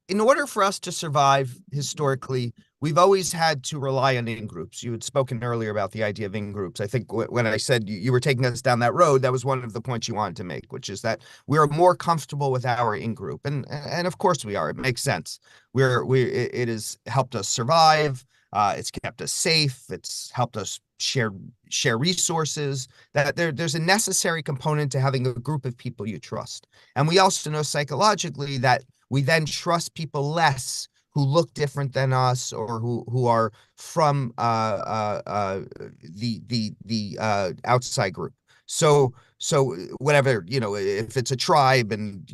in order for us to survive historically, we've always had to rely on in-groups. You had spoken earlier about the idea of in-groups. I think when I said you were taking us down that road, that was one of the points you wanted to make, which is that we are more comfortable with our in-group. And of course we are. It makes sense. It has helped us survive. It's kept us safe. It's helped us share resources. That there's a necessary component to having a group of people you trust. And we also know psychologically that we then trust people less who look different than us or who are from the outside group. So whatever, if it's a tribe, and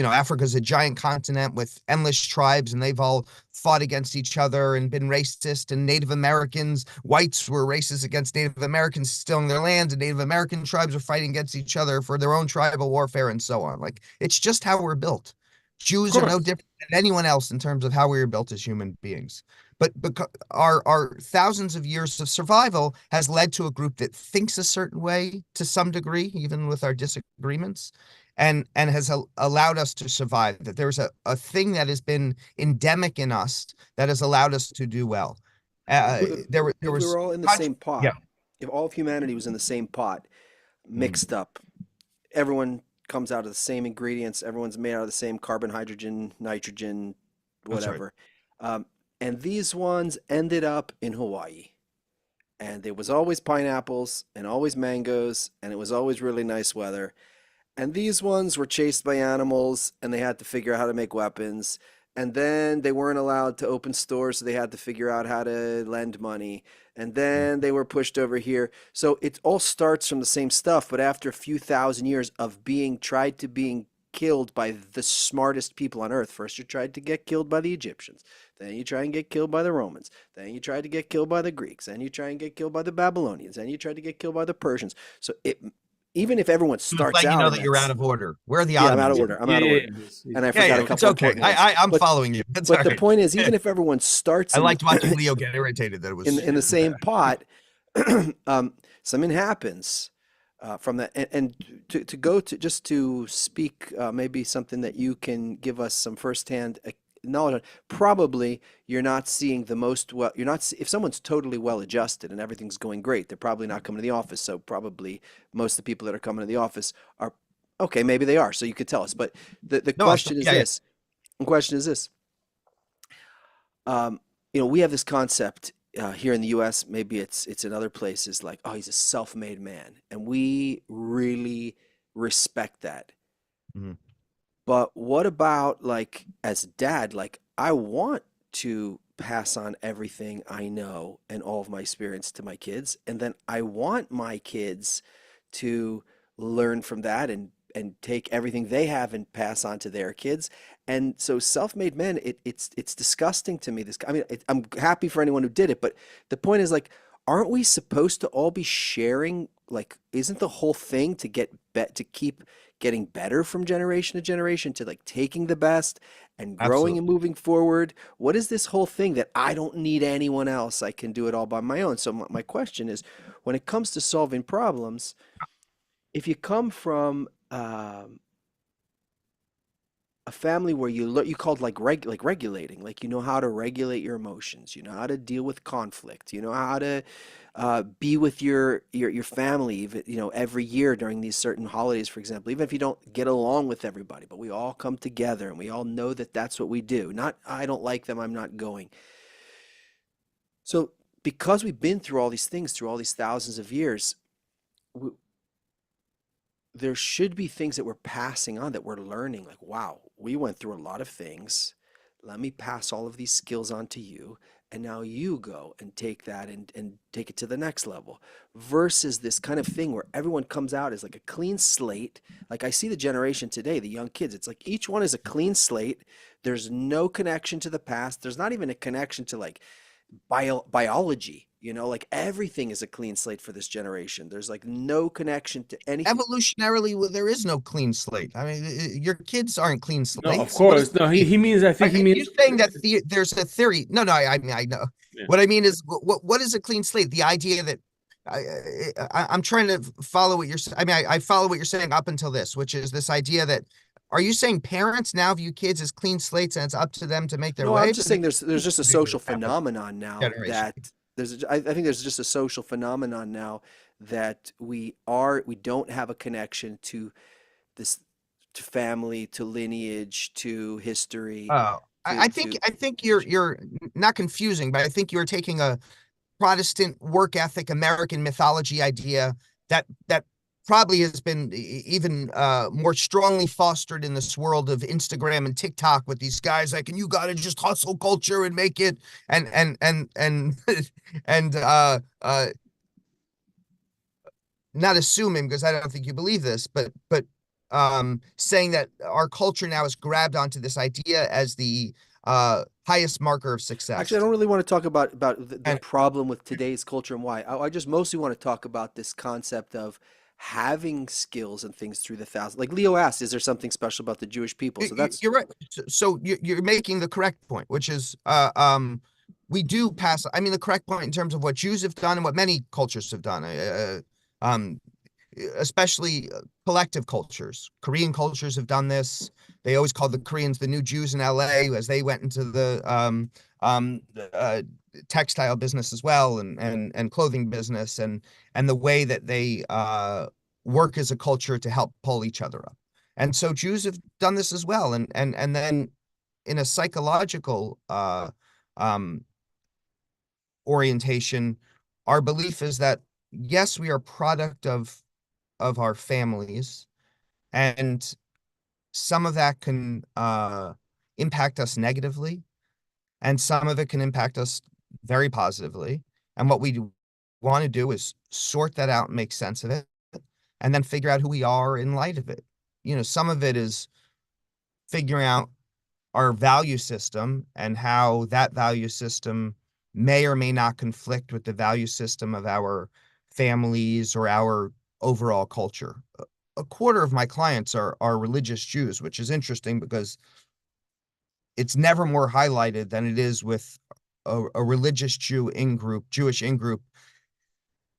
Africa's a giant continent with endless tribes, and they've all fought against each other and been racist, and Native Americans, whites were racist against Native Americans stealing their lands, and Native American tribes are fighting against each other for their own tribal warfare and so on. Like, it's just how we're built. Jews are no different than anyone else in terms of how we were built as human beings. But our thousands of years of survival has led to a group that thinks a certain way to some degree, even with our disagreements, and has allowed us to survive. That there's a thing that has been endemic in us that has allowed us to do well. If we were all in the same pot, yeah. If all of humanity was in the same pot, mixed up, everyone comes out of the same ingredients, everyone's made out of the same carbon, hydrogen, nitrogen, whatever. Right. And these ones ended up in Hawaii. And there was always pineapples and always mangoes, and it was always really nice weather. And these ones were chased by animals, and they had to figure out how to make weapons. And then they weren't allowed to open stores, so they had to figure out how to lend money. And then they were pushed over here. So it all starts from the same stuff, but after a few thousand years of being killed by the smartest people on earth. First you tried to get killed by the Egyptians. Then you try and get killed by the Romans. Then you tried to get killed by the Greeks. Then you try and get killed by the Babylonians. Then you tried to get killed by the Persians. So even if everyone starts out, that you're out of order. Where are the Ottomans? I'm out of order. I'm out of order. And I forgot a couple. It's okay. I'm following you. But the point is, even if everyone starts, I liked watching Leo get irritated that it was in the same pot. something happens from that. And to go to just to speak, maybe something that you can give us some firsthand knowledge on. Probably you're not seeing the most well. You're not if someone's totally well adjusted and everything's going great, they're probably not coming to the office. So probably most of the people that are coming to the office are okay. Maybe they are. So you could tell us. But the No, question is yeah, yeah. this. The question is this. We have this concept here in the U.S. Maybe it's in other places, like, oh, he's a self-made man, and we really respect that. Mhm. But what about, like, as a dad, like, I want to pass on everything I know and all of my experience to my kids, and then I want my kids to learn from that and take everything they have and pass on to their kids. And so self-made men, it's disgusting to me. I'm happy for anyone who did it, but the point is, like, aren't we supposed to all be sharing? Like, isn't the whole thing to to keep getting better from generation to generation, to like taking the best and growing and Absolutely. moving forward? What is this whole thing that I don't need anyone else? I can do it all by my own. So my question is, when it comes to solving problems, if you come from a family where you called like regulating, like, you know how to regulate your emotions, you know how to deal with conflict, you know how to be with your family, even, every year during these certain holidays, for example, even if you don't get along with everybody, but we all come together and we all know that that's what we do. Not, I don't like them, I'm not going. So because we've been through all these things, through all these thousands of years, there should be things that we're passing on, that we're learning. Like, wow, we went through a lot of things. Let me pass all of these skills on to you. And now you go and take that and take it to the next level. Versus this kind of thing where everyone comes out as like a clean slate. Like, I see the generation today, the young kids, it's like each one is a clean slate. There's no connection to the past. There's not even a connection to, like, biology. Like, everything is a clean slate for this generation. There's like no connection to anything. Evolutionarily, well, there is no clean slate. I mean, your kids aren't clean No, of slates. What does course. that No, mean? he means, I think he Are you means, saying that there's a theory? No, no, I mean, I know. yeah. What I mean is, what is a clean slate? The idea that I'm trying to follow what you're saying. I mean, I follow what you're saying up until this, which is this idea that, are you saying parents now view kids as clean slates and it's up to them to make their No, I'm way? just saying Because there's just a social phenomenon now generation. that I think there's just a social phenomenon now that we don't have a connection to this, to family, to lineage, to history, Oh, I think to you're not confusing, but I think you're taking a Protestant work ethic, American mythology idea that probably has been even more strongly fostered in this world of Instagram and TikTok, with these guys like, and you got to just hustle culture and make it, and and not assuming, because I don't think you believe this, but saying that our culture now has grabbed onto this idea as the highest marker of Actually, I success. don't really want to talk about the And problem with today's culture and why. I just mostly want to talk about this concept of having skills and things through the thousands. Like Leo asked, is there something special about the Jewish people? So that's you're right. So you're making the correct point, which is we do pass. I mean, the correct point in terms of what Jews have done and what many cultures have done. Um, Especially collective cultures. Korean cultures have done this. They always called the Koreans the new Jews in LA, as they went into the uh, textile business as well, and clothing business, and the way that they work as a culture to help pull each other up. And so Jews have done this as well. And then in a psychological um, orientation, our belief is that yes, we are product of our families, and some of that can impact us negatively, and some of it can impact us very positively. And what we want to do is sort that out and make sense of it, and then figure out who we are in light of it. Some of it is figuring out our value system and how that value system may or may not conflict with the value system of our families or our overall culture. A quarter of my clients are religious Jews, which is interesting because it's never more highlighted than it is with a religious Jewish in group,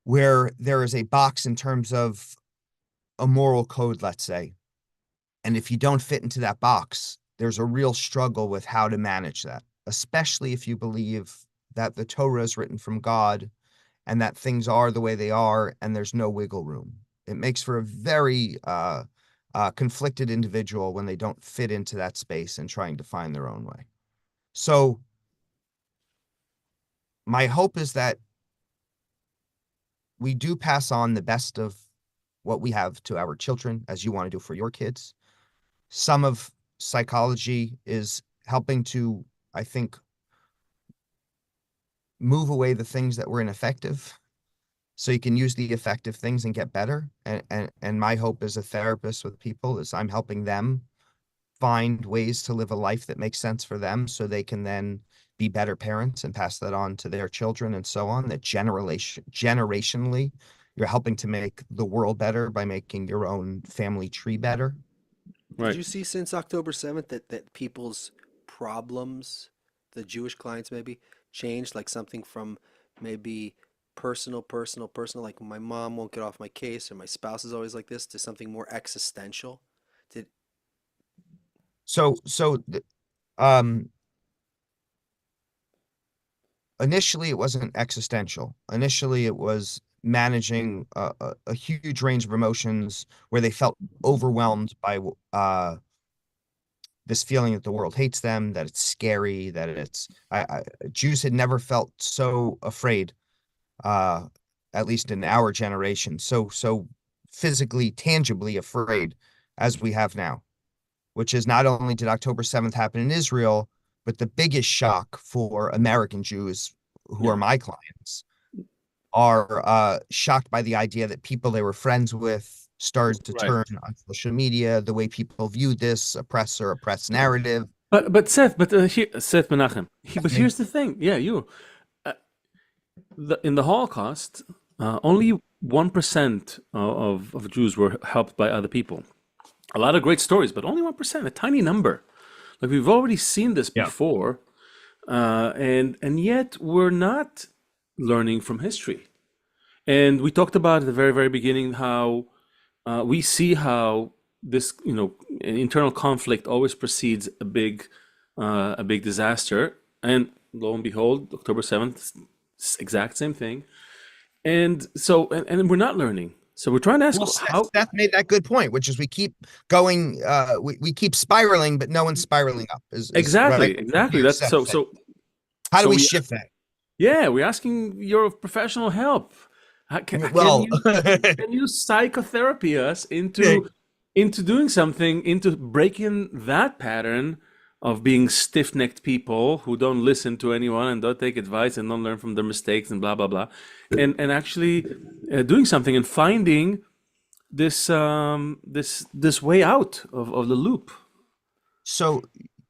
where there is a box in terms of a moral code, let's say. And if you don't fit into that box, there's a real struggle with how to manage that, especially if you believe that the Torah is written from God and that things are the way they are and there's no wiggle room. It makes for a very conflicted individual when they don't fit into that space and trying to find their own way. So my hope is that we do pass on the best of what we have to our children, as you want to do for your kids. Some of psychology is helping to, I think, move away the things that were ineffective so you can use the effective things and get better. And my hope as a therapist with people is I'm helping them find ways to live a life that makes sense for them so they can then be better parents and pass that on to their children and so on. That generationally, you're helping to make the world better by making your own family tree better. Did you see since October 7th that people's problems, the Jewish clients maybe, changed, like something from maybe personal, like my mom won't get off my case or my spouse is always like this, to something more existential? Did So initially it wasn't existential. Initially it was managing a huge range of emotions where they felt overwhelmed by this feeling that the world hates them, that it's scary, that it's Jews had never felt so afraid, at least in our generation, so physically, tangibly afraid as we have now, which is not only did October 7th happen in Israel, but the biggest shock for American Jews who are my clients are shocked by the idea that people they were friends with started to turn on social media, the way people viewed this oppressed narrative. But Seth, Seth Menachem. But here's the thing. Yeah, in the Holocaust, only 1% of Jews were helped by other people. A lot of great stories, but only 1%, a tiny number. Like we've already seen this before, and yet we're not learning from history. And we talked about at the very, very beginning how we see how this, internal conflict always precedes a big disaster. And lo and behold, October 7th, exact same thing. And so, and we're not learning. So we're trying to ask how. Seth made that good point, which is we keep going, we keep spiraling, but no one's spiraling up. Exactly. That's so. How do we shift that? Yeah, we're asking your professional help. Can you psychotherapy us into doing something, into breaking that pattern of being stiff-necked people who don't listen to anyone and don't take advice and don't learn from their mistakes and blah blah blah, and actually doing something and finding this this way out of the loop. So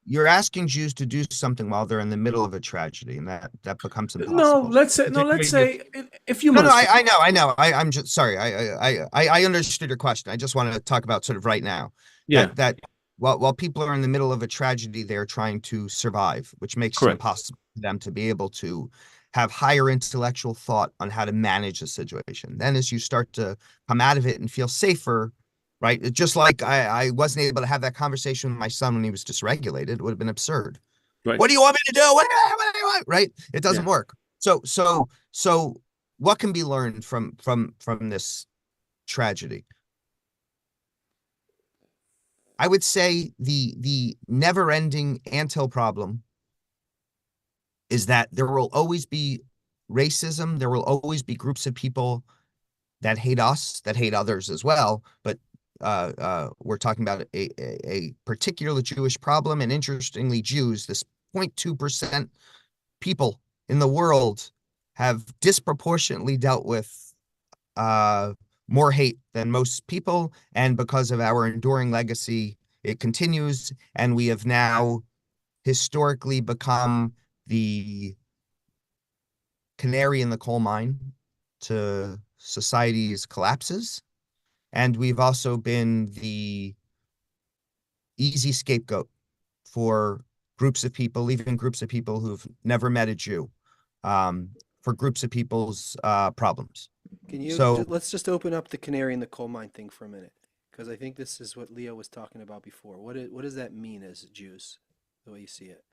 you're asking Jews to do something while they're in the middle of a tragedy, and that becomes impossible. Let's say if you must. I know. I'm just sorry. I understood your question. I just wanted to talk about sort of right now. Yeah. That while people are in the middle of a tragedy, they're trying to survive, which makes it impossible for them to be able to have higher intellectual thought on how to manage the situation. Then as you start to come out of it and feel safer, right? It's just like I wasn't able to have that conversation with my son when he was dysregulated. It would have been absurd. Right. What do you want me to do? What do you want? Right? It doesn't work. So what can be learned from this tragedy? I would say the never-ending anthill problem is that there will always be racism. There will always be groups of people that hate us, that hate others as well. But we're talking about a particular Jewish problem. And interestingly, Jews, this 0.2% people in the world, have disproportionately dealt with more hate than most people. And because of our enduring legacy, it continues. And we have now historically become the canary in the coal mine to society's collapses. And we've also been the easy scapegoat for groups of people, even groups of people who've never met a Jew, for for groups of people's problems. Can you So let's just open up the canary in the coal mine thing for a minute, because I think this is what Leo was talking about before. What does that mean as Jews, the way you see it?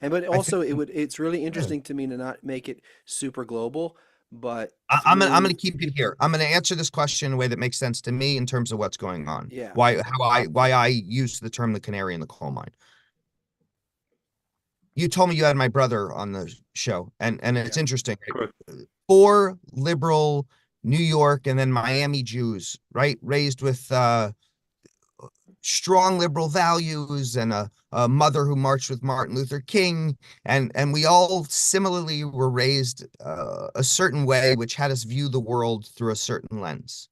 And but I think also it's really interesting to me to not make it super global, but I'm through gonna keep it here. I'm gonna answer this question in a way that makes sense to me in terms of what's going on. yeah. Why I use the term the canary in the coal mine. You told me you had my brother on the show, and it's Yeah. interesting. Correct. Four liberal New York and then Miami Jews, right? Raised with strong liberal values and a mother who marched with Martin Luther King. And we all similarly were raised a certain way, which had us view the world through a certain lens.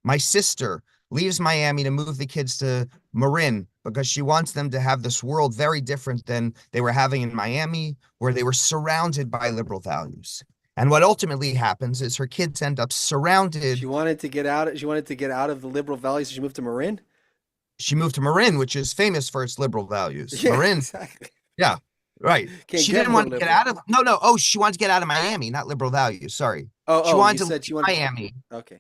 My sister leaves Miami to move the kids to Marin because she wants them to have this world very different than they were having in Miami, where they were surrounded by liberal values. And what ultimately happens is her kids end up surrounded. She wanted to get out. She wanted to get out of the liberal values. So she moved to Marin. She moved to Marin, which is famous for its liberal values. Yeah, Marin, exactly. yeah, right. Can't She get didn't more want to get liberal. out of, no, no. Oh, she wanted to get out of Miami, not liberal values. Sorry. Oh, She oh, you wanted to said she leave wanted. Miami, Okay.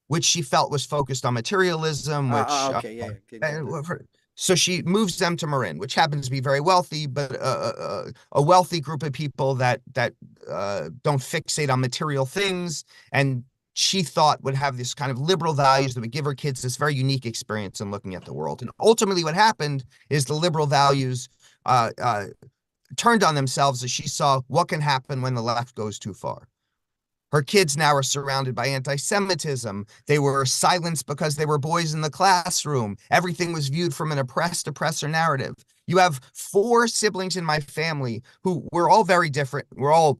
which she felt was focused on materialism, which Okay. Yeah. Didn't get that. so she moves them to Marin, which happens to be very wealthy, but a wealthy group of people that don't fixate on material things, and she thought would have this kind of liberal values that would give her kids this very unique experience in looking at the world. And ultimately, what happened is the liberal values turned on themselves as she saw what can happen when the left goes too far. Her kids now are surrounded by anti-Semitism. They were silenced because they were boys in the classroom. Everything was viewed from an oppressed oppressor narrative. You have four siblings in my family who we're all very different. We're all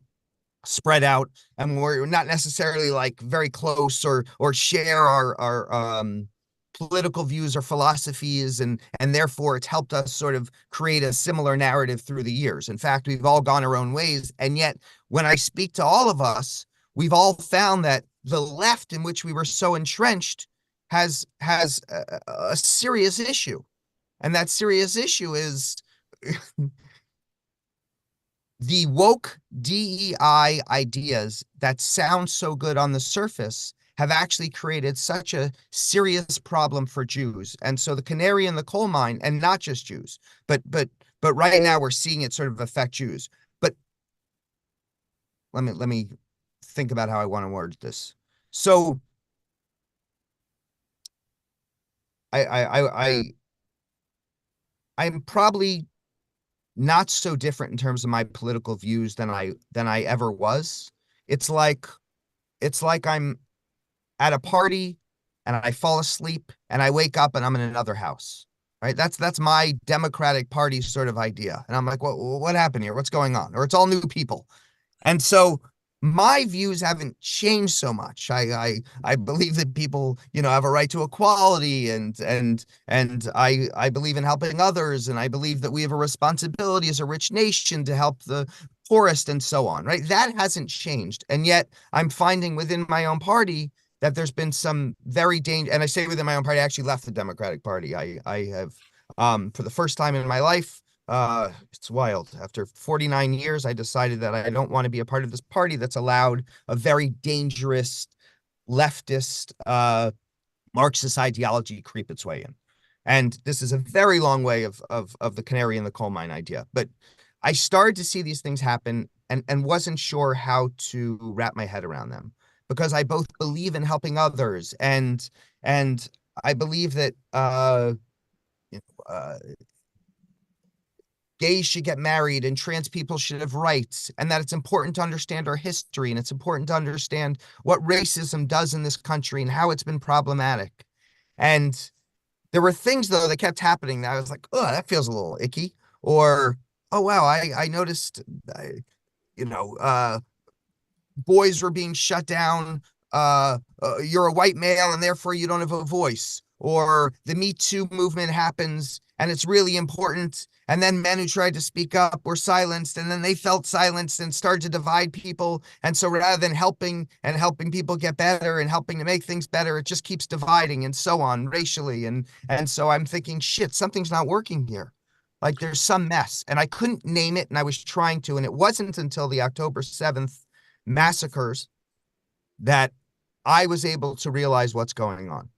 spread out, and we're not necessarily like very close or share our political views or philosophies, and therefore it's helped us sort of create a similar narrative through the years. In fact, we've all gone our own ways, and yet when I speak to all of us, we've all found that the left in which we were so entrenched has a serious issue. And that serious issue is the woke DEI ideas that sound so good on the surface have actually created such a serious problem for Jews. And so the canary in the coal mine, and not just Jews, but right now we're seeing it sort of affect Jews. But let me think about how I want to word this. So I'm probably not so different in terms of my political views than I ever was. It's like I'm at a party and I fall asleep and I wake up and I'm in another house. Right? That's my Democratic Party sort of idea. And I'm like, what happened here? What's going on? Or it's all new people. And so my views haven't changed so much. I believe that people, have a right to equality, and I believe in helping others, and I believe that we have a responsibility as a rich nation to help the poorest and so on, right? That hasn't changed. And yet I'm finding within my own party that there's been some very dangerous, and I say within my own party, I actually left the Democratic Party. I have, for the first time in my life, it's wild. After 49 years, I decided that I don't want to be a part of this party that's allowed a very dangerous leftist, Marxist ideology creep its way in. And this is a very long way of the canary in the coal mine idea. But I started to see these things happen and wasn't sure how to wrap my head around them, because I both believe in helping others and I believe that gays should get married and trans people should have rights, and that it's important to understand our history, and it's important to understand what racism does in this country and how it's been problematic. And there were things, though, that kept happening that I was like, oh, that feels a little icky. Or, oh, wow, I noticed, boys were being shut down. You're a white male and therefore you don't have a voice. Or the Me Too movement happens and it's really important. And then men who tried to speak up were silenced, and then they felt silenced and started to divide people. And so rather than helping people get better and helping to make things better, it just keeps dividing and so on racially. And so I'm thinking, shit, something's not working here. Like there's some mess. And I couldn't name it, and I was trying to. And it wasn't until the October 7th massacres that I was able to realize what's going on.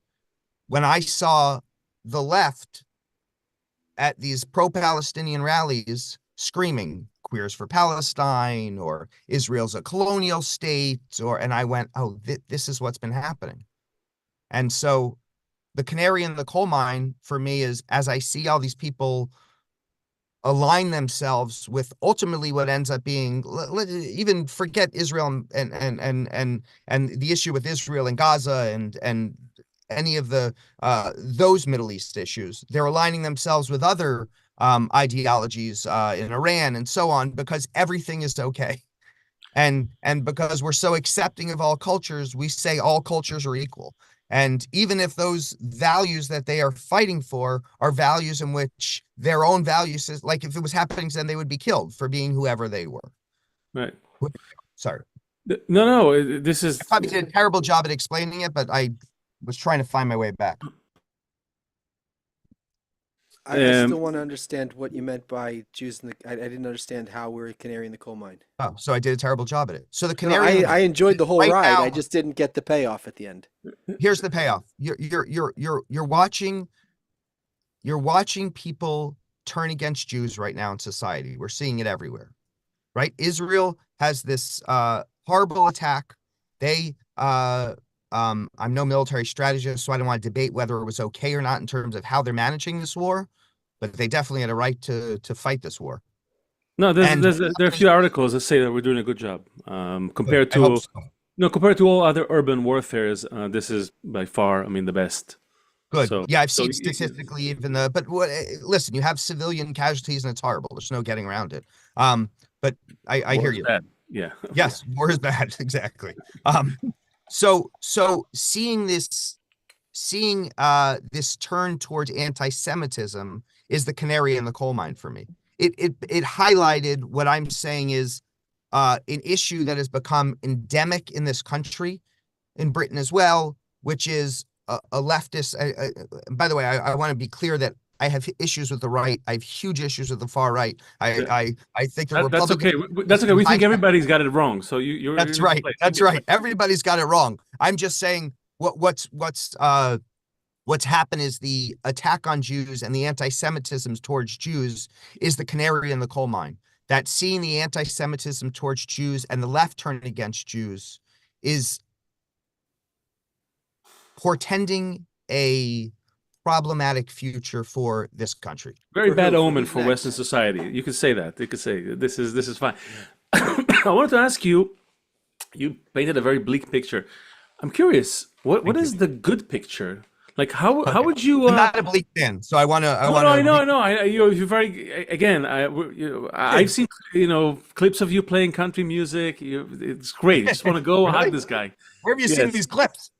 When I saw the left at these pro-Palestinian rallies screaming queers for Palestine or Israel's a colonial state, and I went, oh, this is what's been happening. And so the canary in the coal mine for me is, as I see all these people align themselves with ultimately what ends up being, even forget Israel and the issue with Israel and Gaza and any of the those Middle East issues. They're aligning themselves with other ideologies in Iran and so on, because everything is okay. And because we're so accepting of all cultures, we say all cultures are equal. And even if those values that they are fighting for are values in which their own values, like if it was happening to them, they would be killed for being whoever they were. Right. Sorry. No, this is... I probably did a terrible job at explaining it, but I was trying to find my way back. I still want to understand what you meant by Jews in the... I didn't understand how we're a canary in the coal mine. Oh, so I did a terrible job at it. So the No, canary... I enjoyed the whole right ride. now- I just didn't get the payoff at the end. Here's the payoff. You're watching people turn against Jews right now in society. We're seeing it everywhere, right? Israel has this horrible attack. I'm no military strategist, so I don't want to debate whether it was okay or not in terms of how they're managing this war, but they definitely had a right to fight this war. No, there are a few articles that say that we're doing a good job compared I hope to... so. No, compared to all other urban warfares, this is by far, I mean, the best. Good. So, Yeah, I've seen statistically even listen, you have civilian casualties and it's horrible. There's no getting around it. But I hear you. Bad. Yeah. Yes, war is bad. Exactly. So seeing this turn towards anti-Semitism is the canary in the coal mine for me. It highlighted what I'm saying is an issue that has become endemic in this country, in Britain as well, which is a leftist. By the way, I want to be clear that I have issues with the right. I have huge issues with the far right. I think the That's okay. Republicans... That's okay. We think everybody's got it wrong. So you're... That's right. That's right. Everybody's got it wrong. I'm just saying what's happened is the attack on Jews and the anti-Semitism towards Jews is the canary in the coal mine. That seeing the anti-Semitism towards Jews and the left turning against Jews is portending a problematic future for this country. Very For bad who? omen Who's for next? Western society. You could say that. You could say this is fine. I wanted to ask you. You painted a very bleak picture. I'm curious. What is the good picture? Like how would you? I'm not a bleak fan, so I want to. I know. You're very... Again, I've seen clips of you playing country music. It's great. You just want to go Really? hug this guy. Where have you seen these clips?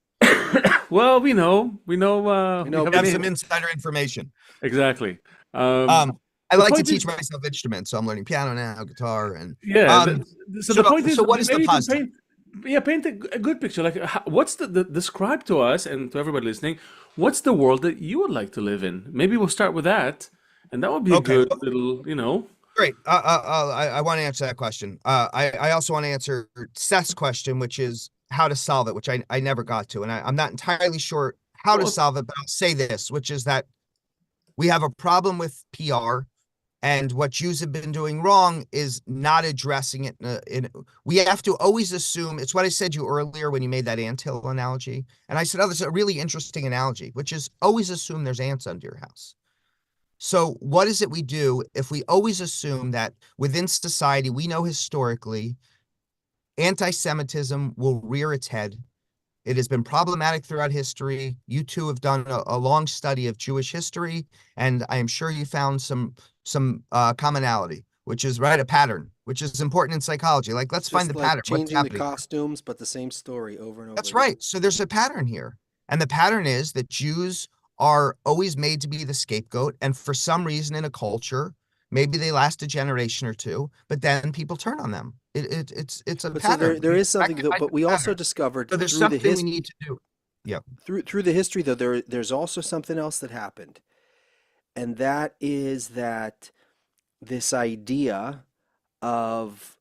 Well, we know. We have some insider information. Exactly. I like to teach myself instruments, so I'm learning piano now, guitar, and So the point is, so what is the maybe you can positive? paint a good picture. Like, what's describe to us and to everybody listening, what's the world that you would like to live in? Maybe we'll start with that, and that would be a good little, Great. I want to answer that question. I also want to answer Seth's question, which is how to solve it, which I never got to, and I'm not entirely sure how to solve it, but I'll say this, which is that we have a problem with PR. And what Jews have been doing wrong is not addressing it. We have to always assume, it's what I said to you earlier when you made that anthill analogy. And I said, oh, this is a really interesting analogy, which is always assume there's ants under your house. So what is it we do if we always assume that within society, we know historically, anti-Semitism will rear its head. It has been problematic throughout history. You two have done a long study of Jewish history, and I am sure you found some commonality, which is a pattern, which is important in psychology. Like, let's find the pattern. Changing the costumes, but the same story over and over. That's right. So there's a pattern here, and the pattern is that Jews are always made to be the scapegoat, and for some reason in a culture, maybe they last a generation or two, but then people turn on them. It's a pattern. So there is something, though, but we also discovered there's something we need to do. Yeah. Through the history, though, there's also something else that happened, and that is that this idea of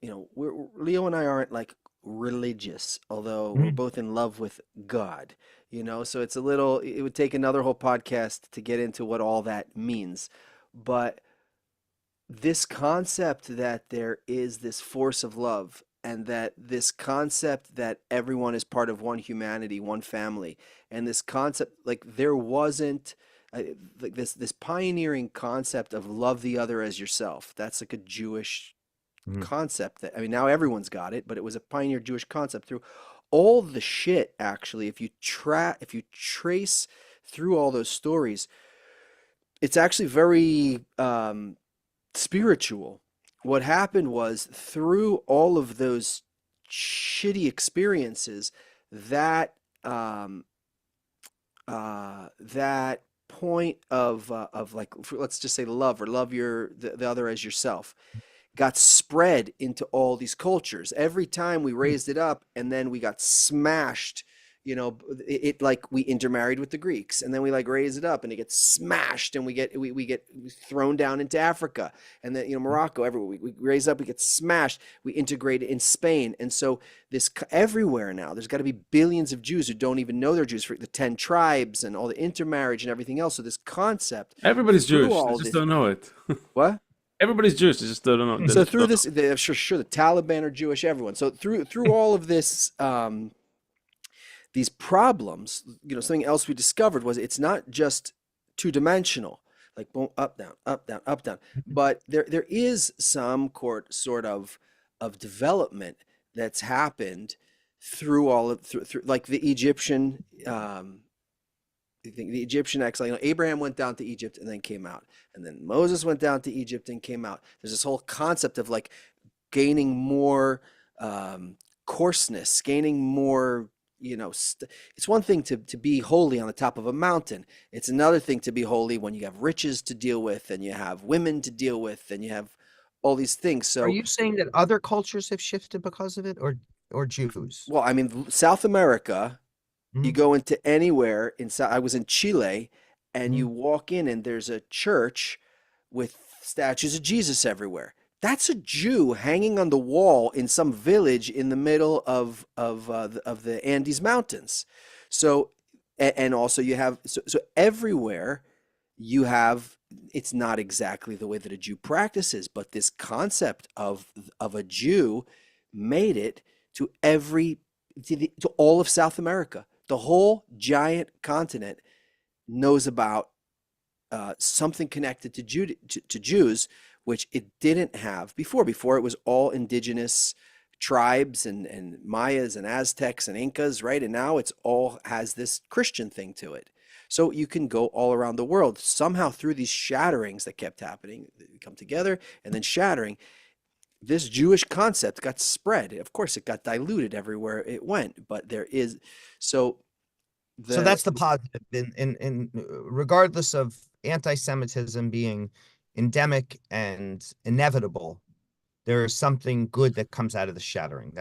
Leo and I aren't like religious, although we're both in love with God, so it would take another whole podcast to get into what all that means. But this concept that there is this force of love, and that this concept that everyone is part of one humanity, one family, and this concept, like there wasn't like this pioneering concept of love the other as yourself. That's like a Jewish concept that, I mean, now everyone's got it, but it was a pioneer Jewish concept through all the shit. Actually, if you trace through all those stories, it's actually very spiritual. What happened was, through all of those shitty experiences, that that point of like, let's just say love, or love the other as yourself, got spread into all these cultures. Every time we raised it up, and then we got smashed, like we intermarried with the Greeks, and then we like raise it up and it gets smashed, and we get thrown down into Africa, and then Morocco, everywhere we raise up, we get smashed, we integrate it in Spain. And so this everywhere now, there's got to be billions of Jews who don't even know they're Jews, for the 10 tribes and all the intermarriage and everything else. So this concept, everybody's Jewish, they just don't know it. What? Everybody's Jewish, they just don't know. So through this, sure, the Taliban are Jewish, everyone. So through all of this, these problems, something else we discovered was, it's not just two-dimensional, like boom, up, down, up, down, up, down, but there is some sort of development that's happened through like the Egyptian, the Egyptian exile. Abraham went down to Egypt and then came out, and then Moses went down to Egypt and came out. There's this whole concept of like gaining more coarseness, gaining more. It's one thing to be holy on the top of a mountain. It's another thing to be holy when you have riches to deal with, and you have women to deal with, and you have all these things. So are you saying that other cultures have shifted because of it, or Jews? Well, I mean, South America, you go into anywhere I was in Chile, and you walk in and there's a church with statues of Jesus everywhere. That's a Jew hanging on the wall in some village in the middle of the Andes Mountains. So, and also you have, so everywhere you have, it's not exactly the way that a Jew practices, but this concept of a Jew made it to to all of South America. The whole giant continent knows about something connected to Jews, which it didn't have before. Before, it was all indigenous tribes and Mayas and Aztecs and Incas, right? And now it's all has this Christian thing to it. So you can go all around the world. Somehow, through these shatterings that kept happening, they come together and then shattering, this Jewish concept got spread. Of course, it got diluted everywhere it went, but there is, so that's the positive in regardless of anti-Semitism being endemic and inevitable, there is something good that comes out of the shattering.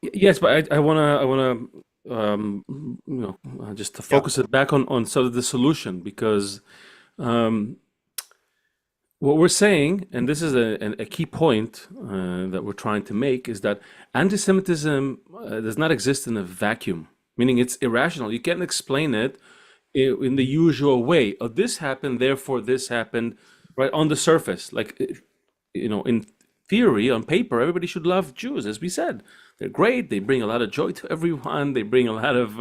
Yes, but I wanna just to focus it back on sort of the solution, because what we're saying, and this is a key point that we're trying to make, is that anti-Semitism does not exist in a vacuum, meaning it's irrational. You can't explain it in the usual way. Oh, this happened, therefore this happened, right, on the surface. Like, in theory, on paper, everybody should love Jews, as we said. They're great. They bring a lot of joy to everyone. They bring a lot of,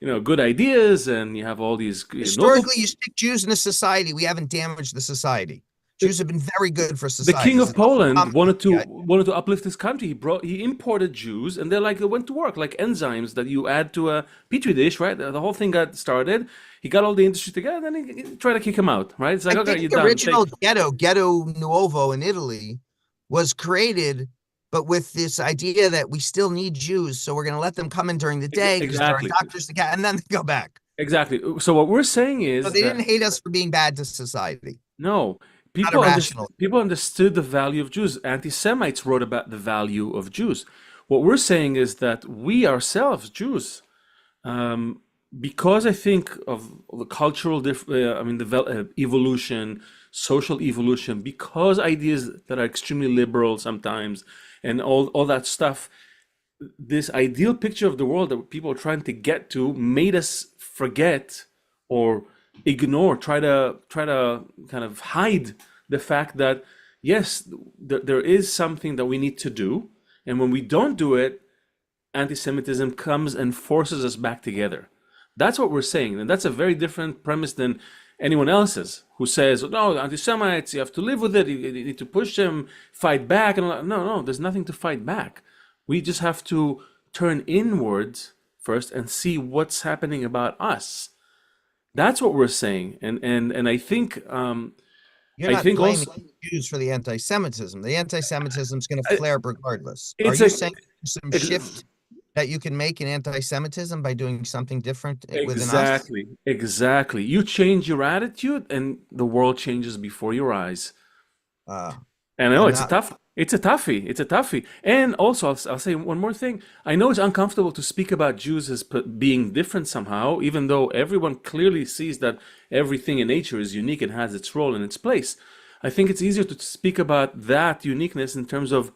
good ideas, and you have all these. Historically, you stick Jews in a society. We haven't damaged the society. Jews have been very good for society. The king of Poland wanted to uplift his country. He imported Jews, and they went to work like enzymes that you add to a petri dish, right? The whole thing got started. He got all the industry together, and then he tried to kick him out, right? It's like, okay, you're done. The original ghetto nuovo in Italy was created, but with this idea that we still need Jews, so we're going to let them come in during the day because there are doctors to get, and then they go back. Exactly. So what we're saying is, they didn't hate us for being bad to society. No. People understood the value of Jews. Anti-Semites wrote about the value of Jews. What we're saying is that we ourselves, Jews, because I think of the cultural evolution, social evolution, because ideas that are extremely liberal sometimes, and all that stuff, this ideal picture of the world that people are trying to get to made us forget or ignore, try to kind of hide the fact that yes, there is something that we need to do, and when we don't do it, anti-Semitism comes and forces us back together. That's what we're saying, and that's a very different premise than anyone else's, who says, no, anti-Semites, you have to live with it, you need to push them, fight back. And no, there's nothing to fight back. We just have to turn inwards first and see what's happening about us. That's what we're saying, and I think You're not blaming Jews for the anti-Semitism. The anti-Semitism is going to flare up regardless. Are you saying some shift that you can make in anti-Semitism by doing something different within us? Exactly. You change your attitude, and the world changes before your eyes. And I know it's a toughie. And also, I'll say one more thing. I know it's uncomfortable to speak about Jews as being different somehow, even though everyone clearly sees that everything in nature is unique and has its role and its place. I think it's easier to speak about that uniqueness in terms of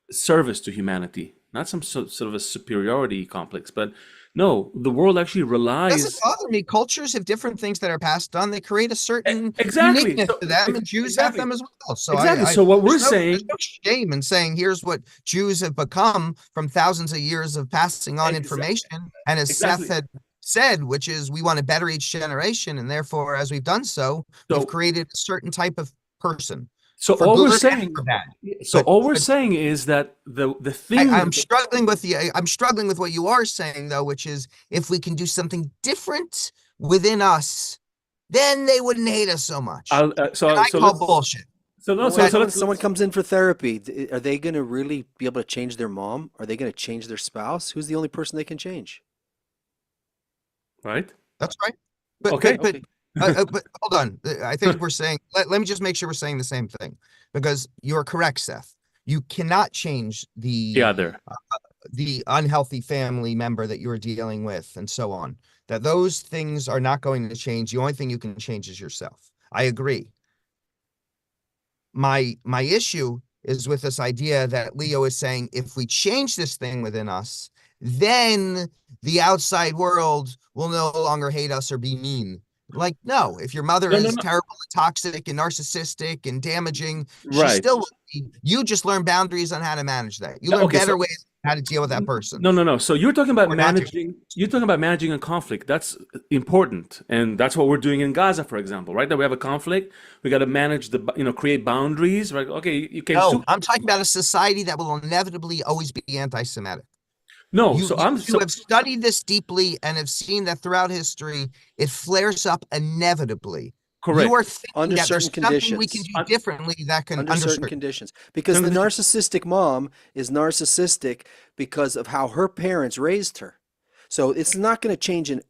service to humanity, not some sort of a superiority complex, but no, the world actually relies. Doesn't bother me. Cultures have different things that are passed on. They create a certain exactly uniqueness to them, and Jews have them as well. So so what we're saying, there's no shame in saying here's what Jews have become from thousands of years of passing on information. And as Seth had said, which is we want to better each generation, and therefore, as we've done so, we've created a certain type of person. So all we're saying, saying is that the thing I'm struggling with what you are saying though, which is if we can do something different within us, then they wouldn't hate us so much. I call bullshit. When someone comes in for therapy, are they going to really be able to change their mom? Are they going to change their spouse? Who's the only person they can change? Right. That's right. But hold on. I think we're saying, let me just make sure we're saying the same thing, because you're correct, Seth. You cannot change the unhealthy family member that you're dealing with and so on. That those things are not going to change. The only thing you can change is yourself. I agree. My issue is with this idea that Leo is saying, if we change this thing within us, then the outside world will no longer hate us or be mean. Like, no, if your mother is terrible and toxic and narcissistic and damaging, she still will be. You just learn boundaries on how to manage that. You learn better ways how to deal with that person. No. So you're talking about managing a conflict. That's important. And that's what we're doing in Gaza, for example, right? That we have a conflict. We got to manage create boundaries, right? Okay, you can't. No, I'm talking about a society that will inevitably always be anti-Semitic. No, you have studied this deeply and have seen that throughout history, it flares up inevitably. Correct. You are thinking under that certain there's conditions. Something we can do differently that can under certain conditions. Because the narcissistic mom is narcissistic because of how her parents raised her. So it's not going to change this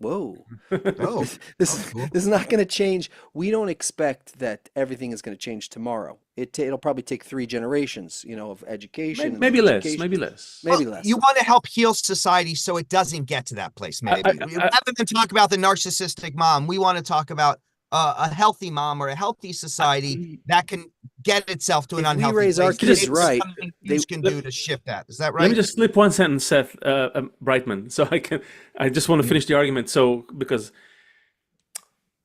is not going to change. We don't expect that everything is going to change tomorrow. It'll probably take 3 generations, of education. Maybe less. You want to help heal society so it doesn't get to that place. Maybe rather than talk about the narcissistic mom, we want to talk about a healthy mom or a healthy society that can get itself to an unhealthy place. Raise our kids right. They can do to shift that. Is that right? Let me just slip one sentence, Seth Brightman, so I just want to finish the argument. So, because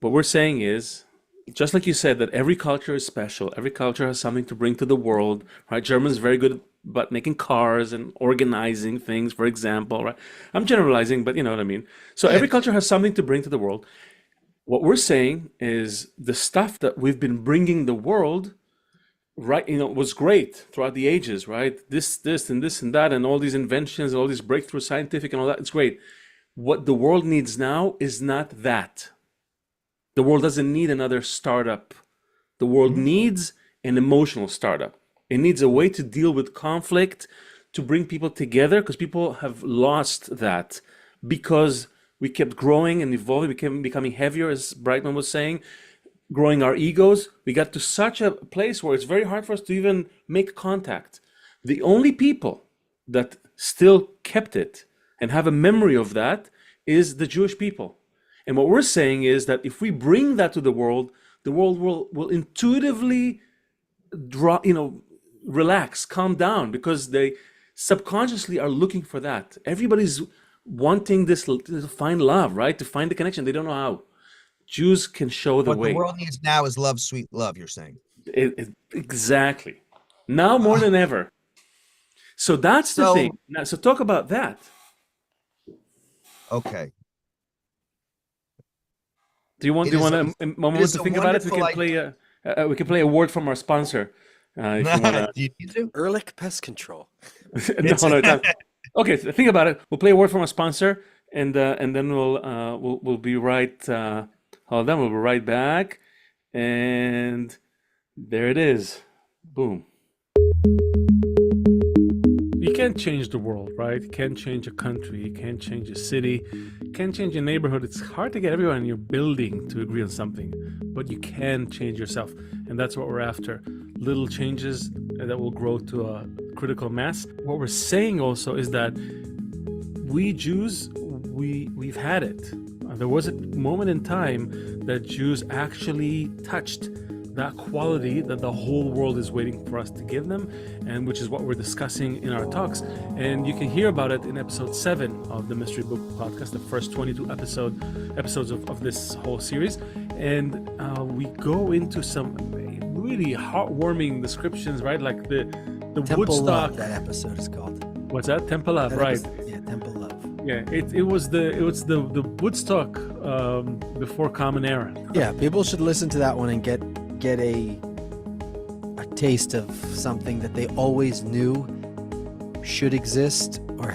what we're saying is, just like you said, that every culture is special. Every culture has something to bring to the world, right? Germans very good about making cars and organizing things, for example, right? I'm generalizing, but you know what I mean. So every culture has something to bring to the world. What we're saying is the stuff that we've been bringing the world, right, was great throughout the ages, right? This and this and that, and all these inventions and all these breakthroughs, scientific and all that, it's great. What the world needs now is not that. The world doesn't need another startup. The world needs an emotional startup. It needs a way to deal with conflict, to bring people together, because people have lost that because we kept growing and evolving, becoming heavier, as Brightman was saying, growing our egos. We got to such a place where it's very hard for us to even make contact. The only people that still kept it and have a memory of that is the Jewish people. And what we're saying is that if we bring that to the world will intuitively relax, calm down, because they subconsciously are looking for that. Everybody's wanting this to find love, right? To find the connection. They don't know how. Jews can show the What way. the world needs now is love, sweet love, you're saying. Exactly. Now more than ever. So that's the thing. Now, so talk about that. Okay. Do you want a moment to think about it? We can play a word from our sponsor. If you want Do you need to? Ehrlich Pest Control. no, it's not. Okay, think about it. We'll play a word from our sponsor, and then we'll be right. Hold on, we'll be right back, and there it is. Boom. You can't change the world, right? You can't change a country. You can't change a city. You can't change a neighborhood. It's hard to get everyone in your building to agree on something, but you can change yourself, and that's what we're after. Little changes that will grow to a critical mass. What we're saying also is that we Jews, we've had it. There was a moment in time that Jews actually touched that quality that the whole world is waiting for us to give them, and which is what we're discussing in our talks. And you can hear about it in episode 7 of the Mystery Book Podcast, the first 22 episodes of this whole series. And we go into some really heartwarming descriptions, right? Like the Temple Woodstock. Love, that episode is called. What's that? Temple Love, That right? Yeah, Temple Love. Yeah, it was the Woodstock before Common Era. Yeah, people should listen to that one and get a taste of something that they always knew should exist or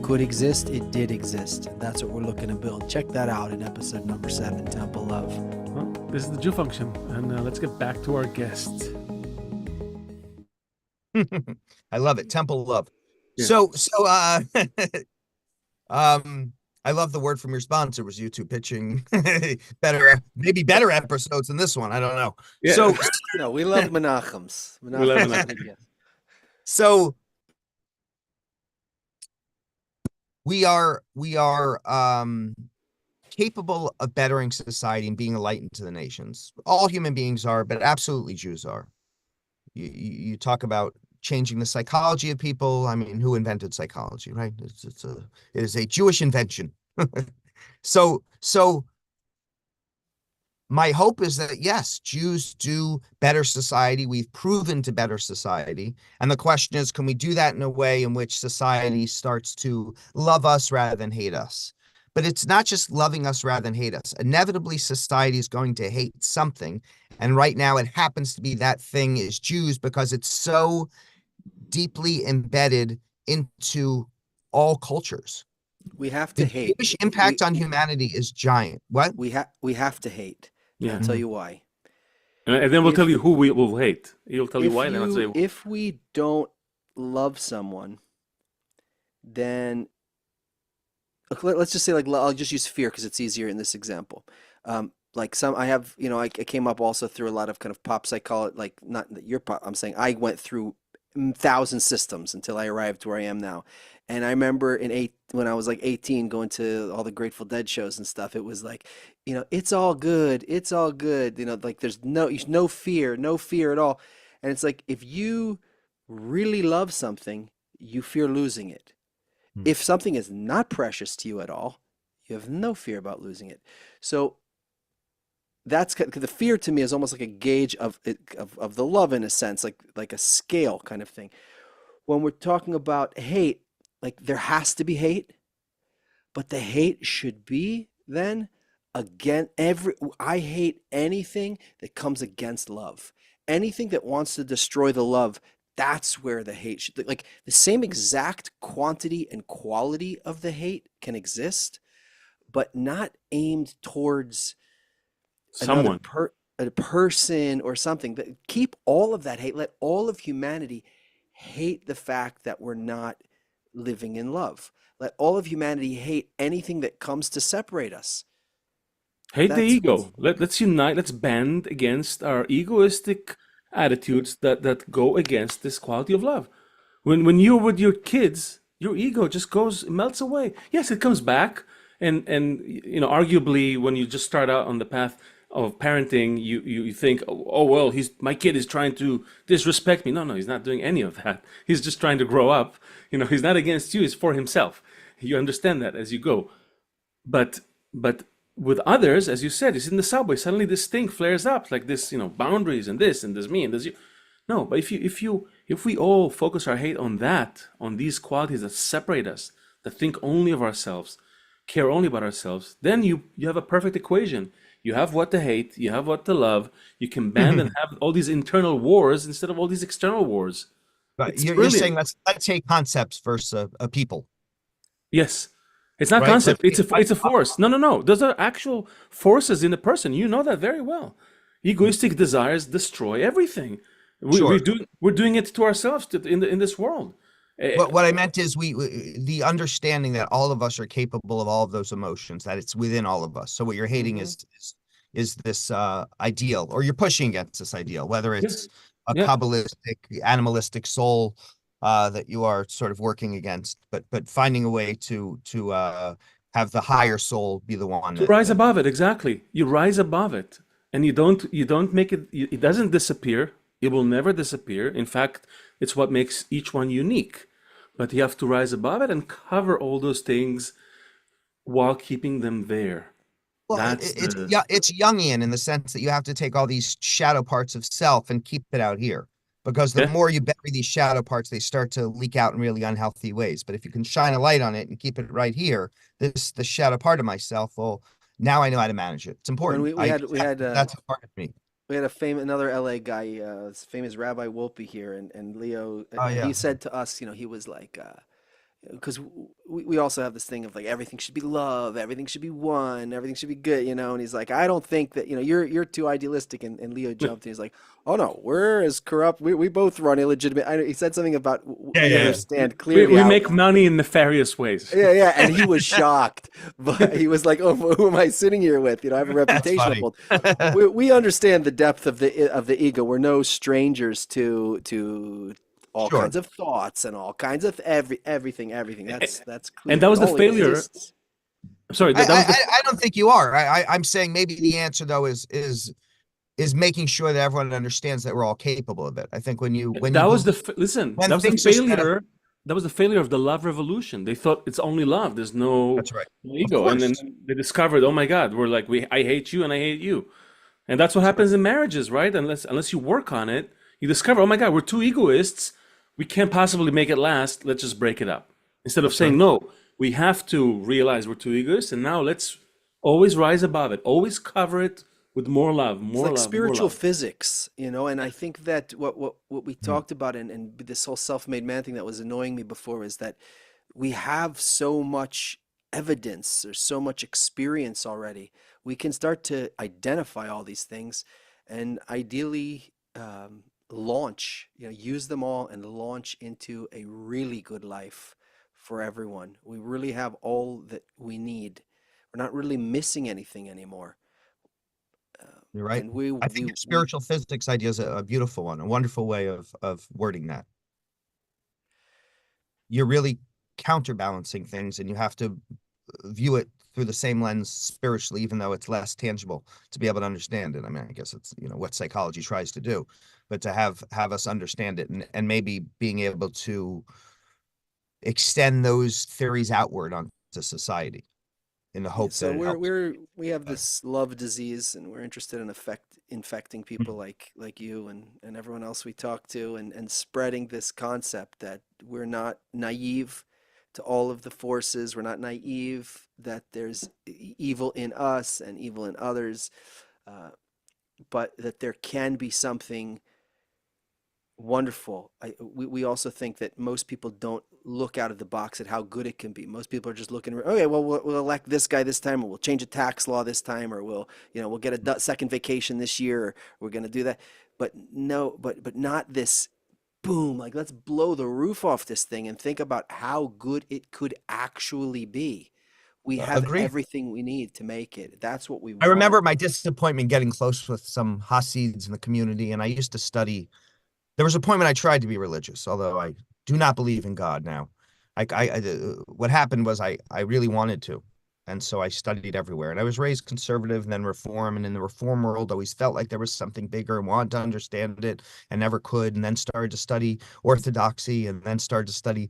could exist. It did exist. And that's what we're looking to build. Check that out in episode number 7, Temple Love. Well, this is the Thejewfunction, and let's get back to our guest. I love it. Temple love. Yeah. So I love the word from your sponsor was you two pitching maybe better episodes than this one. I don't know. Yeah. So No, we love Menachem's. We love Menachem. Yes. so we are capable of bettering society and being a light into the nations. All human beings are, but absolutely Jews are. You talk about changing the psychology of people. I mean, who invented psychology, right? It is a Jewish invention. So my hope is that, yes, Jews do better society. We've proven to better society. And the question is, can we do that in a way in which society starts to love us rather than hate us? But it's not just loving us rather than hate us. Inevitably, society is going to hate something. And right now it happens to be that thing is Jews, because it's so deeply embedded into all cultures. We have to The hate. Jewish impact on humanity is giant. What? We have to hate. Yeah. I'll tell you why. And then we'll tell you who we will hate. He'll tell you why, then I'll say If we don't love someone, then let's just say, like, I'll just use fear because it's easier in this example. Like I came up also through a lot of kind of pop psychology, like not that you're pop, I'm saying I went through 1,000 systems until I arrived where I am now. And I remember when I was like 18 going to all the Grateful Dead shows and stuff, it was like, it's all good. It's all good. Like there's no fear at all. And it's like, if you really love something, you fear losing it. If something is not precious to you at all, you have no fear about losing it. So that's the fear to me is almost like a gauge of the love in a sense, like a scale kind of thing. When we're talking about hate, like there has to be hate, but the hate should be then I hate anything that comes against love. Anything that wants to destroy the love, that's where the hate should, like the same exact quantity and quality of the hate can exist, but not aimed towards someone, a person or something. But keep all of that hate. Let all of humanity hate the fact that we're not living in love. Let all of humanity hate anything that comes to separate us. hate the ego. Let's unite. Let's band against our egoistic attitudes that go against this quality of love. When you're with your kids, your ego just melts away. Yes, it comes back, And arguably, when you just start out on the path of parenting, you think, oh well, he's my kid is trying to disrespect me. No, no, he's not doing any of that. He's just trying to grow up. He's not against you. It's for himself. You understand that as you go. But with others, as you said, it's in the subway. Suddenly this thing flares up like this, boundaries and this me and this you. No, but if we all focus our hate on that, on these qualities that separate us, that think only of ourselves, care only about ourselves, then you have a perfect equation. You have what to hate, you have what to love. You can band and have all these internal wars instead of all these external wars. But It's you're saying brilliant. let's take concepts versus a people, Yes. It's not right? concept. It's a force. No, no, no. Those are actual forces in the person. You know that very well. Egoistic desires destroy everything. Sure. We're doing it to ourselves in this world. Eh, What I meant is the understanding that all of us are capable of all of those emotions, that it's within all of us. So what you're hating Hmm. is this ideal, or you're pushing against this ideal, whether Yeah, it's a yeah. Kabbalistic, animalistic soul that you are sort of working against, but finding a way to have the higher soul be the one To that rise above it, exactly. You rise above it, and you don't make it. It doesn't disappear. It will never disappear. In fact, it's what makes each one unique. But you have to rise above it and cover all those things while keeping them there. well, That's it's the yeah, it's Jungian in the sense that you have to take all these shadow parts of self and keep it out here. Because the yeah. more you bury these shadow parts, they start to leak out in really unhealthy ways. But if you can shine a light on it and keep it right here, the shadow part of myself, well, now I know how to manage it. It's When important. we had we had That's a part of me. we had another LA guy, famous Rabbi Wolpe here, and Leo, Oh and he yeah, said to us, he was like, because we also have this thing of like everything should be love, everything should be one, everything should be good, and he's like, I don't think that you're too idealistic, and Leo jumped in, he's like, oh no, we're as corrupt, we both run illegitimate. He said something about yeah, we yeah. understand We, clearly we how. make money in nefarious ways. Yeah, yeah, and he was shocked, but he was like, "Oh, who am I sitting here with? I have a That's reputation funny. uphold." We understand the depth of the ego. We're no strangers to all Sure. kinds of thoughts and all kinds of everything. That's And clear. that It was the all failure. exists. Sorry, I, that was I the I don't think you are. I'm saying maybe the answer though is making sure that everyone understands that we're all capable of it. I think when you that was the believe listen. when That was the things are set up, failure. That was the failure of the love revolution. They thought it's only love. There's no that's right. Of ego, and then course. they discovered, oh my God, we're like I hate you and I hate you, and that's what That's right. happens in marriages, right? Unless you work on it, you discover, oh my God, we're two egoists. We can't possibly make it last. Let's just break it up. Instead of That's right. saying no, we have to realize we're two egoists, and now let's always rise above it. Always cover it with more love, It's more like love, more spiritual love. physics, and I think that what we Mhm. talked about, and this whole self-made man thing that was annoying me before, is that we have so much evidence or so much experience already. We can start to identify all these things and ideally launch, use them all and launch into a really good life for everyone. We really have all that we need. We're not really missing anything anymore. You're right. And we I think we your we spiritual physics idea is a beautiful one, a wonderful way of wording that. You're really counterbalancing things, and you have to view it through the same lens spiritually, even though it's less tangible to be able to understand it. I mean, I guess it's what psychology tries to do, but to have us understand it and maybe being able to extend those theories outward onto society in the Yeah, hope so that it helps. we have this love disease, and we're interested in infecting people Mhm. like you and everyone else we talk to, and spreading this concept that we're not naive to all of the forces. We're not naive that there's evil in us and evil in others, uh, but that there can be something wonderful. We also think that most people don't look out of the box at how good it can be. Most people are just looking, okay, well, we'll elect this guy this time, or we'll change a tax law this time, or we'll get a second vacation this year, or we're going to do that. But no, but not this boom, like let's blow the roof off this thing and think about how good it could actually be. We have Agreed. everything we need to make it. That's what we I want. remember my disappointment getting close with some Hasids in the community, and I used to study. There was a point when I tried to be religious, although I do not believe in God now. What happened was I really wanted to. And so I studied everywhere. And I was raised conservative and then reform. And in the reform world, always felt like there was something bigger and wanted to understand it and never could. And then started to study orthodoxy and then started to study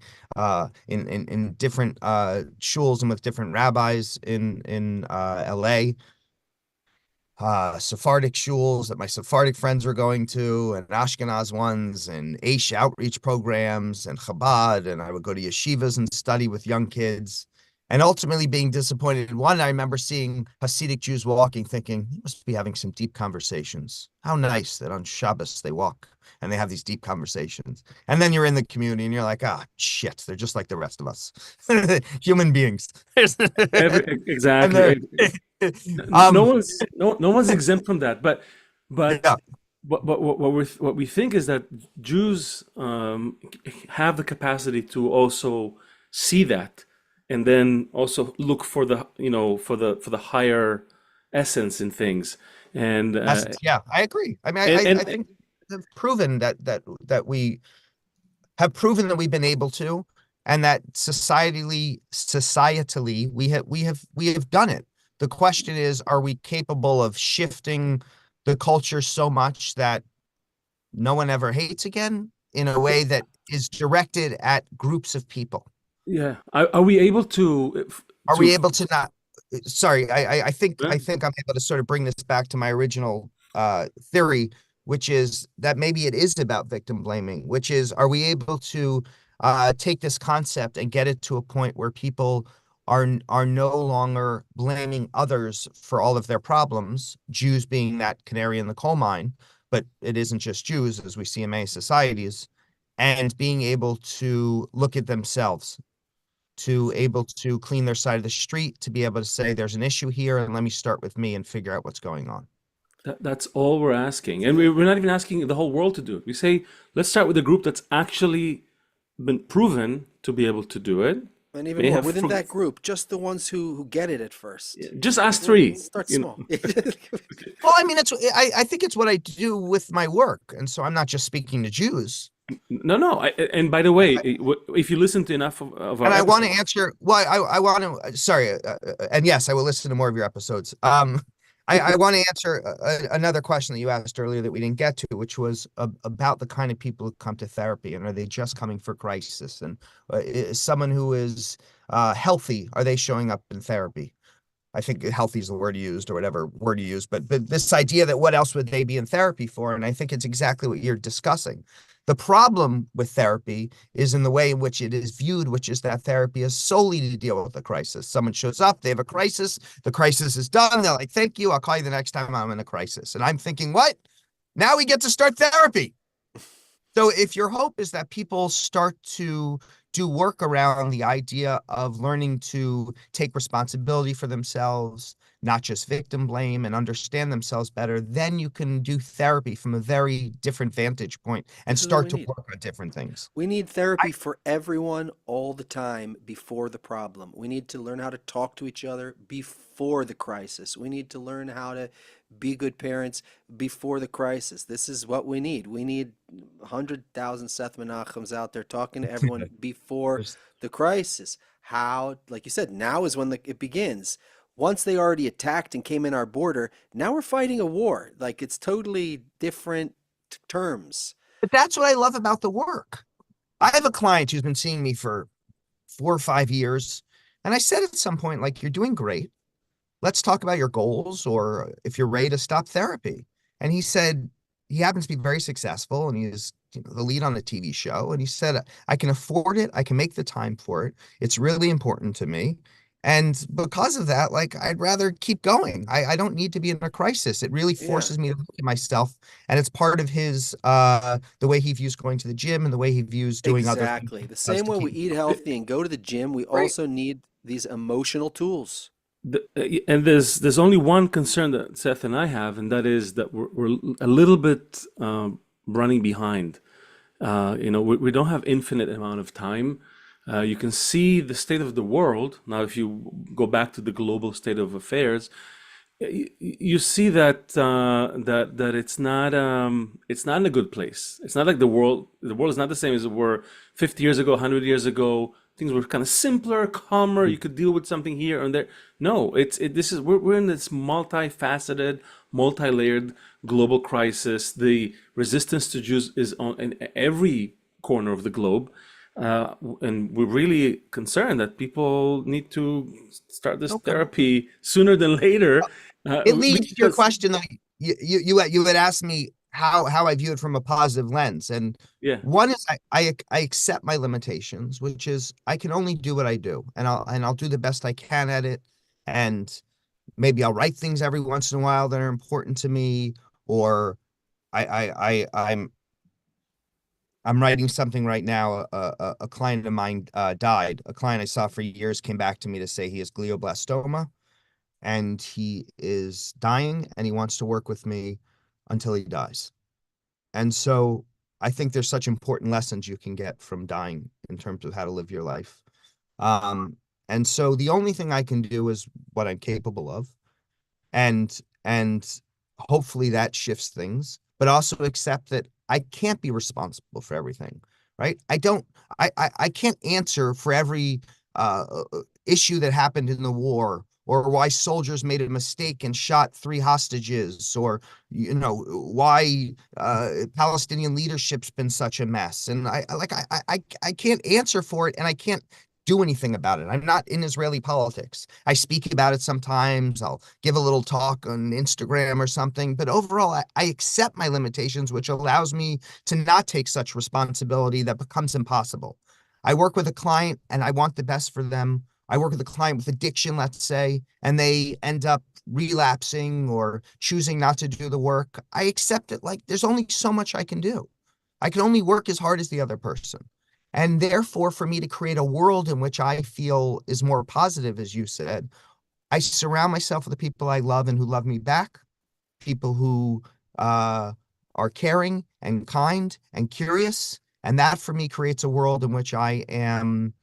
in different shuls and with different rabbis in LA. Sephardic shuls that my Sephardic friends were going to, and Ashkenaz ones, and Aish outreach programs, and Chabad, and I would go to yeshivas and study with young kids, and ultimately being disappointed. One, I remember seeing Hasidic Jews walking, thinking, they must be having some deep conversations. How nice that on Shabbos they walk and they have these deep conversations. And then you're in the community and you're like, ah, shit, they're just like the rest of us, human beings. Exactly. No one's exempt from that. But Yeah. what we think is that Jews have the capacity to also see that, and then also look for the for the higher essence in things. And Yeah, I agree. I mean, I think they've proven that we have proven that we've been able to, and that societally we have done it. The question is, are we capable of shifting the culture so much that no one ever hates again in a way that is directed at groups of people? yeah, are we able to? Are we able to not? Sorry, I think Yeah. I'm able to sort of bring this back to my original theory, which is that maybe it is about victim blaming, which is, are we able to take this concept and get it to a point where people are no longer blaming others for all of their problems, Jews being that canary in the coal mine, but it isn't just Jews, as we see in many societies, and being able to look at themselves, to able to clean their side of the street, to be able to say there's an issue here and let me start with me and figure out what's going on. That's all we're asking. And we're not even asking the whole world to do it. We say, let's start with a group that's actually been proven to be able to do it. And They even more, have within proof. that group, just the ones who get it at first. Just ask three. Start you small. know. Well, I mean, I think it's what I do with my work. And so I'm not just speaking to Jews. No. And by the way, if you listen to enough of our And I want to episodes, answer, well, I want to, sorry, and yes, I will listen to more of your episodes. I want to answer another question that you asked earlier that we didn't get to, which was about the kind of people who come to therapy, and are they just coming for crisis? And is someone who is healthy, are they showing up in therapy? I think healthy is the word used, or whatever word you use, but this idea that what else would they be in therapy for? And I think it's exactly what you're discussing. The problem with therapy is in the way in which it is viewed, which is that therapy is solely to deal with a crisis. Someone shows up, they have a crisis, the crisis is done, they're like, thank you, I'll call you the next time I'm in a crisis. And I'm thinking, what? Now we get to start therapy. So if your hope is that people start to do work around the idea of learning to take responsibility for themselves, not just victim blame, and understand themselves better, then you can do therapy from a very different vantage point and This is what start we to need. work on different things. We need therapy for everyone all the time before the problem. We need to learn how to talk to each other before the crisis. We need to learn how to be good parents before the crisis. This is what we need. We need 100,000 Seth Menachems out there talking to everyone before the crisis. How, like you said, now is when it begins. Once they already attacked and came in our border, now we're fighting a war. Like, it's totally different terms. But that's what I love about the work. I have a client who's been seeing me for 4 or 5 years. And I said at some point, like, you're doing great. Let's talk about your goals, or if you're ready to stop therapy. And he said, he happens to be very successful and he is the lead on a TV show. And he said, I can afford it. I can make the time for it. It's really important to me. And because of that, like, I'd rather keep going. I don't need to be in a crisis. It really forces me to look at myself. And it's part of his, the way he views going to the gym and the way he views doing other things. Exactly. The same way we eat healthy and go to the gym, we also need these emotional tools. And there's only one concern that Seth and I have, and that is that we're a little bit running behind. We don't have infinite amount of time. You can see the state of the world now. If you go back to the global state of affairs, you see that that it's not in a good place. It's not like the world is not the same as it were 50 years ago, 100 years ago. things were kind of simpler, calmer. You could deal with something here and there. No, we're in this multifaceted, multi-layered global crisis. The resistance to Jews is in every corner of the globe. And we're really concerned that people need to start this therapy sooner than later. It leads to your Because, question, though. You had asked me how I view it from a positive lens, and yeah, one is I accept my limitations, which is I can only do what I do, and I'll do the best I can at it, and maybe I'll write things every once in a while that are important to me, or I'm writing something right now. A client of mine died. A client I saw for years came back to me to say he has glioblastoma and he is dying and he wants to work with me until he dies. And so I think there's such important lessons you can get from dying in terms of how to live your life. And so the only thing I can do is what I'm capable of. And hopefully that shifts things, but also accept that I can't be responsible for everything, right? I can't answer for every issue that happened in the war, or why soldiers made a mistake and shot 3 hostages, or why Palestinian leadership's been such a mess. And I can't answer for it, and I can't do anything about it. I'm not in Israeli politics. I speak about it sometimes. I'll give a little talk on Instagram or something, but overall, I accept my limitations, which allows me to not take such responsibility that becomes impossible. I work with a client and I want the best for them. I work with a client with addiction, let's say, and they end up relapsing or choosing not to do the work. I accept it. Like, there's only so much I can do. I can only work as hard as the other person. And therefore, for me to create a world in which I feel is more positive, as you said, I surround myself with the people I love and who love me back, people who are caring and kind and curious. And that, for me, creates a world in which I am.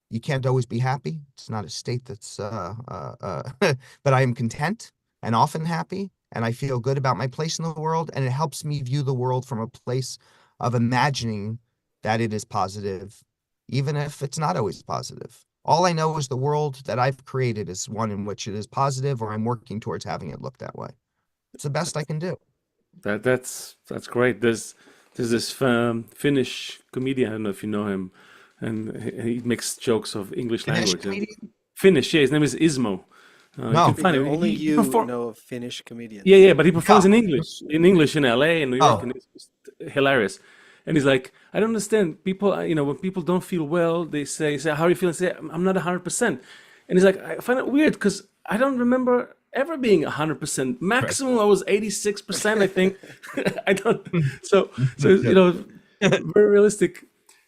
You can't always be happy. It's not a state that's, but I am content and often happy. And I feel good about my place in the world. And it helps me view the world from a place of imagining that it is positive, even if it's not always positive. All I know is the world that I've created is one in which it is positive, or I'm working towards having it look that way. It's the best I can do. that's great. There's this Finnish comedian. I don't know if you know him, and he makes jokes of English Finnish language. comedian? Finnish, yeah. His name is Ismo. You No. can find him. Only He you perform. know of Finnish comedians. Yeah, but he performs Oh. in English in LA and New York, Oh. and it's just hilarious. And he's like, I don't understand. People, when people don't feel well, they say, how are you feeling? Say, I'm not 100%. And he's like, I find it weird because I don't remember ever being 100%. Maximum, I was 86%, I think. I don't. So very realistic.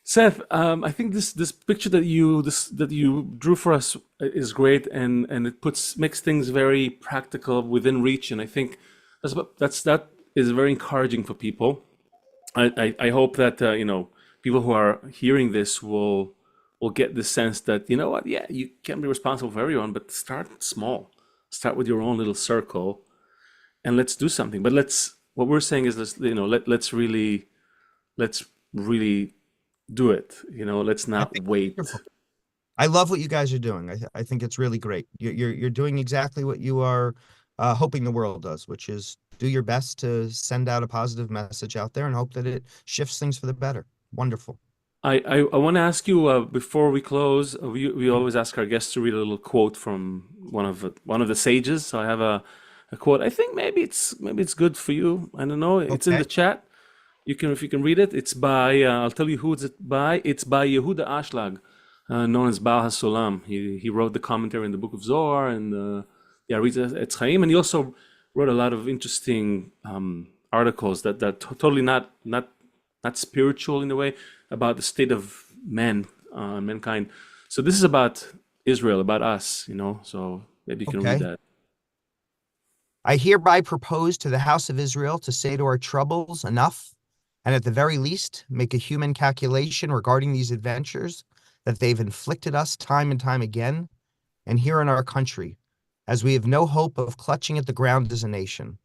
Seth, I think this picture that you drew for us is great, and it makes things very practical, within reach, and I think that is very encouraging for people. I hope that people who are hearing this will get the sense that, you know what, yeah, you can't be responsible for everyone, but start small, start with your own little circle, and let's do something. But what we're saying is, let's really do it. Let's not wait. I love what you guys are doing. I think it's really great. You're doing exactly what you are hoping the world does, which is do your best to send out a positive message out there and hope that it shifts things for the better. Wonderful. I want to ask you before we close. We always ask our guests to read a little quote from one of the sages. So I have a quote. I think maybe it's good for you. I don't know. It's in the chat. If you can read it. It's by I'll tell you who it's by. It's by Yehuda Ashlag, known as Baal HaSolam. He wrote the commentary in the Book of Zohar and reads Etz Chaim, and he also wrote a lot of interesting articles that totally not spiritual in a way, about the state of mankind. So this is about Israel, about us, so maybe you can read that. I hereby propose to the house of Israel to say to our troubles, enough, and at the very least, make a human calculation regarding these adventures that they've inflicted us time and time again, and here in our country, as we have no hope of clutching at the ground as a nation.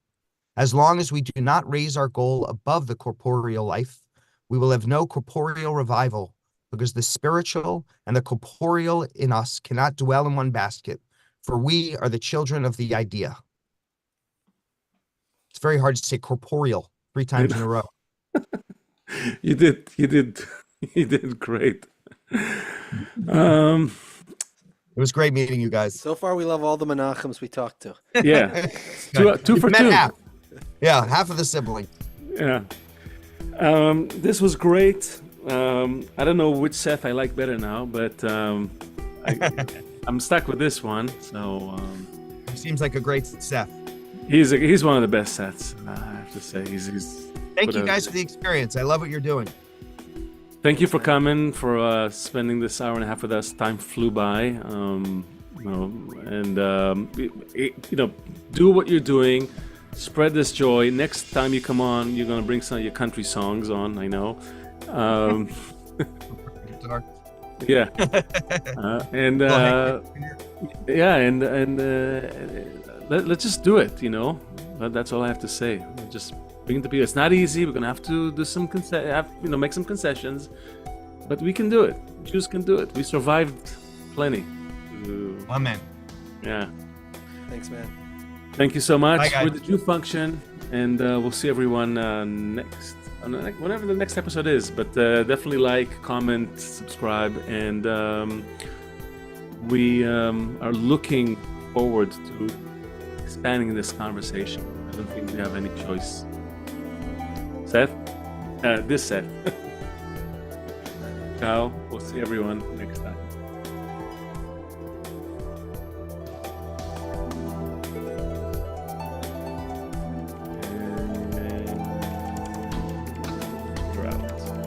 As long as we do not raise our goal above the corporeal life, we will have no corporeal revival because the spiritual and the corporeal in us cannot dwell in one basket, for we are the children of the idea. It's very hard to say corporeal 3 times in a row. You did great. It was great meeting you guys. So far, we love all the Menachems we talked to. Yeah, two for Met two. half. Yeah, half of the sibling. Yeah. This was great. I don't know which Seth I like better now, but I'm stuck with this one. So He seems like a great Seth. he's one of the best Seths. I have to say. Thank you guys for the experience. I love what you're doing. Thank you for coming, for spending this hour and a half with us. Time flew by. Do what you're doing. Spread this joy. Next time you come on, you're gonna bring some of your country songs on. I know. Guitar. Yeah. Let's just do it. That's all I have to say. Just bring it to people. It's not easy. We're gonna have to do some make some concessions, but we can do it. Jews can do it. We survived plenty. Amen. Yeah. Thanks, man. Thank you so much. Bye, guys. We're the Thejewfunction, and we'll see everyone whenever the next episode is. But definitely like, comment, subscribe, and we are looking forward to expanding this conversation. I don't think we have any choice. Seth? This Seth. Ciao. We'll see everyone next time.